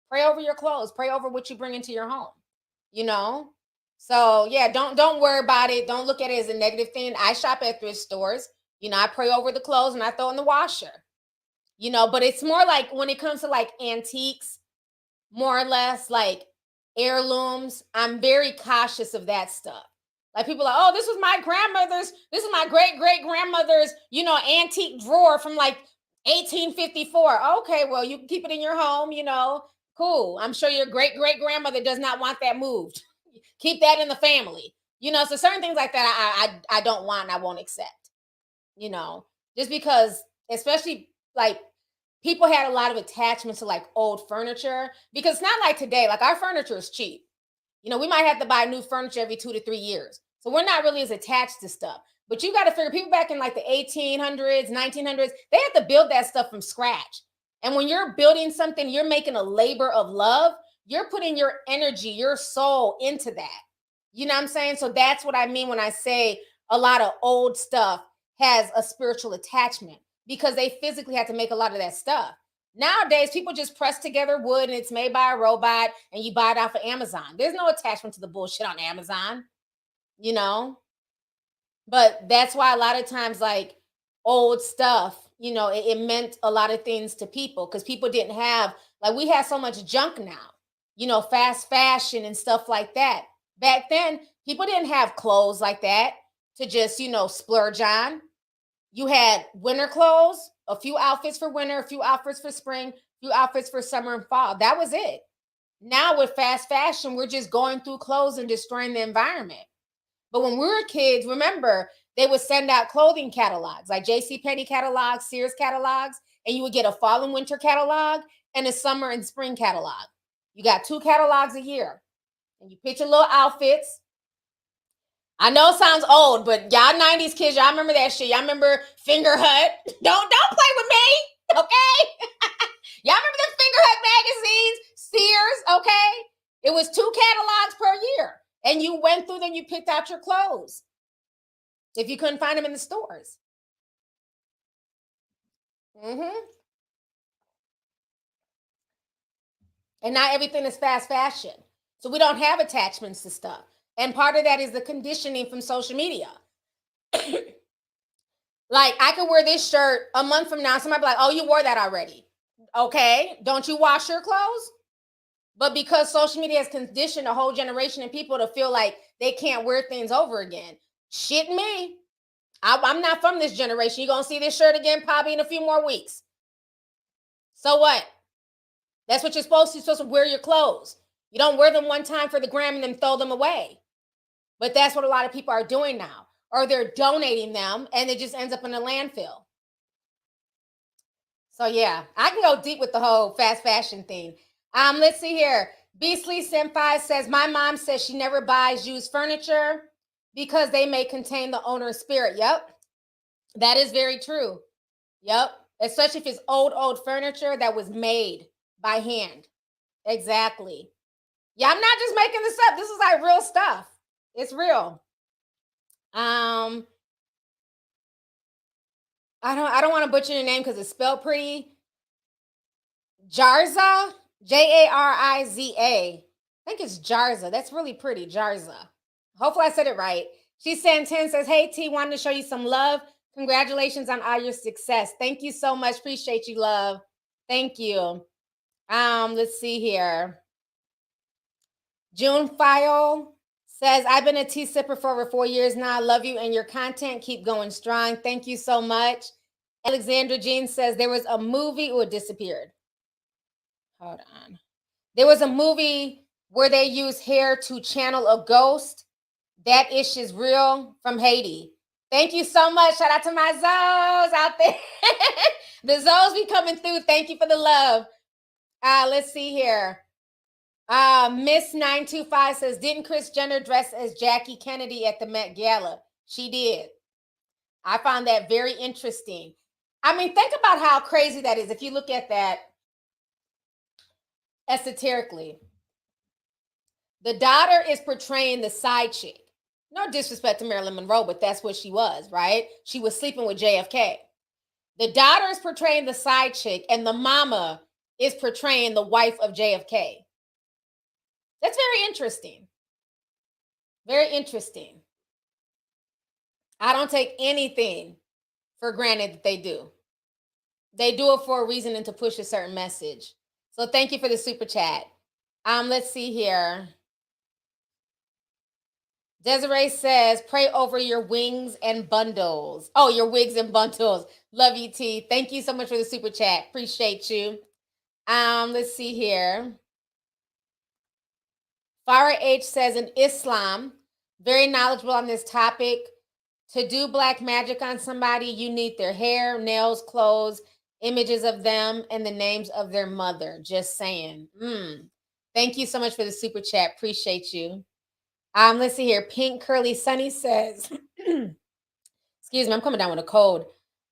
Pray over your clothes. Pray over what you bring into your home. So yeah, don't worry about it. Don't look at it as a negative thing. I shop at thrift stores. I pray over the clothes and I throw in the washer. But it's more like when it comes to like antiques, more or less like heirlooms, I'm very cautious of that stuff. Like people are like, oh, this is my great-great-grandmother's, antique drawer from like 1854. Okay, well, you can keep it in your home, cool. I'm sure your great-great-grandmother does not want that moved. Keep that in the family. So certain things like that I don't want and I won't accept. Just because, especially like people had a lot of attachments to like old furniture, because it's not like today, like our furniture is cheap. We might have to buy new furniture every 2 to 3 years. So we're not really as attached to stuff. But you got to figure people back in like the 1800s, 1900s, they had to build that stuff from scratch. And when you're building something, you're making a labor of love. You're putting your energy, your soul into that. You know what I'm saying? So that's what I mean when I say a lot of old stuff has a spiritual attachment, because they physically had to make a lot of that stuff. Nowadays, people just press together wood and it's made by a robot and you buy it off of Amazon. There's no attachment to the bullshit on Amazon, But that's why a lot of times, like old stuff, it meant a lot of things to people, because people didn't have, like we have so much junk now, fast fashion and stuff like that. Back then, people didn't have clothes like that to just, splurge on. You had winter clothes, a few outfits for winter, a few outfits for spring, a few outfits for summer and fall. That was it. Now with fast fashion, we're just going through clothes and destroying the environment. But when we were kids, remember, they would send out clothing catalogs, like JCPenney catalogs, Sears catalogs, and you would get a fall and winter catalog and a summer and spring catalog. You got 2 catalogs a year. And you pick your little outfits. I know it sounds old, but y'all 90s kids, y'all remember that shit. Y'all remember Finger Hut. Don't play with me, okay? Y'all remember the Finger Hut magazines, Sears, okay? It was 2 catalogs per year. And you went through them, you picked out your clothes if you couldn't find them in the stores. And not everything is fast fashion. So we don't have attachments to stuff. And part of that is the conditioning from social media. Like I could wear this shirt a month from now. Somebody be like, oh, you wore that already. Okay, don't you wash your clothes? But because social media has conditioned a whole generation of people to feel like they can't wear things over again. Shit me. I'm not from this generation. You're going to see this shirt again probably in a few more weeks. So what? That's what you're supposed to. You're supposed to wear your clothes. You don't wear them one time for the gram and then throw them away. But that's what a lot of people are doing now. Or they're donating them and it just ends up in a landfill. So yeah, I can go deep with the whole fast fashion thing. Let's see here. Beastly Senpai says, my mom says she never buys used furniture because they may contain the owner's spirit. Yep. That is very true. Yep. Especially if it's old furniture that was made by hand. Exactly. Yeah, I'm not just making this up. This is like real stuff. It's real. I don't want to butcher your name because it's spelled pretty. Jarza, Jariza. I think it's Jarza. That's really pretty, Jarza. Hopefully I said it right. She sent 10, says, hey T, wanted to show you some love. Congratulations on all your success. Thank you so much. Appreciate you, love. Thank you. Let's see here. June File says, I've been a tea sipper for over 4 years now. I love you and your content. Keep going strong. Thank you so much. Alexandra Jean says, there was a movie, it disappeared. Hold on. There was a movie where they use hair to channel a ghost. That ish is real, from Haiti. Thank you so much. Shout out to my Zoes out there. The Zoes be coming through. Thank you for the love. Let's see here. Miss 925 says, didn't Kris Jenner dress as Jackie Kennedy at the Met Gala? She did. I found that very interesting. I mean, think about how crazy that is if you look at that esoterically. The daughter is portraying the side chick. No disrespect to Marilyn Monroe, but that's what she was, right? She was sleeping with JFK. The daughter is portraying the side chick, and the mama is portraying the wife of JFK. That's very interesting. Very interesting. I don't take anything for granted that they do. They do it for a reason and to push a certain message. So thank you for the super chat. Let's see here. Desiree says, pray over your wings and bundles. Oh, your wigs and bundles. Love you, T. Thank you so much for the super chat. Appreciate you. Let's see here. Farah H says, in Islam, very knowledgeable on this topic. To do black magic on somebody, you need their hair, nails, clothes, images of them, and the names of their mother. Just saying. Thank you so much for the super chat. Appreciate you. Let's see here. Pink Curly Sunny says, excuse me, I'm coming down with a cold.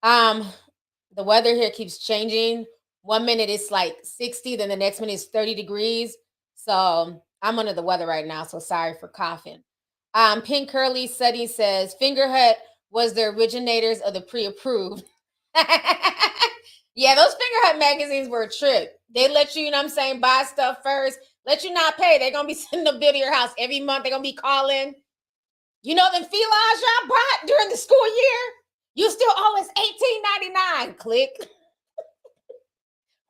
The weather here keeps changing. 1 minute it's like 60, then the next minute is 30 degrees. So I'm under the weather right now, so sorry for coughing. Pink Curly Sunny says, Fingerhut was the originators of the pre-approved. Yeah, those Fingerhut magazines were a trip. They let you, you know what I'm saying, buy stuff first. Let you not pay. They're going to be sending a bill to your house every month. They're going to be calling. You know them felines y'all bought during the school year? You still owe us $18.99. Click.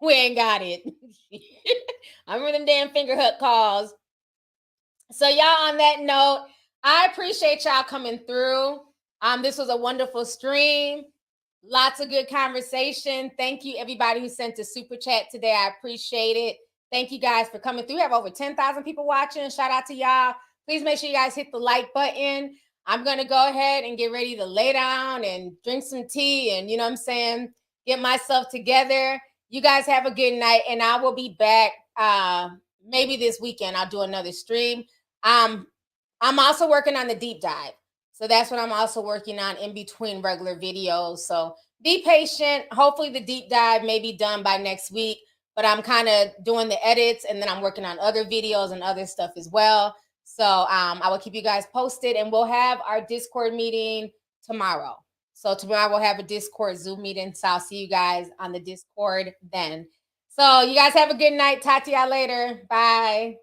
We ain't got it. I remember them damn Fingerhut calls. So y'all, on that note, I appreciate y'all coming through. This was a wonderful stream. Lots of good conversation. Thank you, everybody who sent a super chat today. I appreciate it. Thank you guys for coming through. We have over 10,000 people watching. Shout out to y'all. Please make sure you guys hit the like button. I'm going to go ahead and get ready to lay down and drink some tea and, you know what I'm saying, get myself together. You guys have a good night, and I will be back maybe this weekend. I'll do another stream. I'm also working on the deep dive. So that's what I'm also working on in between regular videos. So be patient. Hopefully the deep dive may be done by next week, but I'm kind of doing the edits, and then I'm working on other videos and other stuff as well. So I will keep you guys posted, and we'll have our Discord meeting tomorrow. So tomorrow we'll have a Discord Zoom meeting. So I'll see you guys on the Discord then. So you guys have a good night. Talk to y'all later. Bye.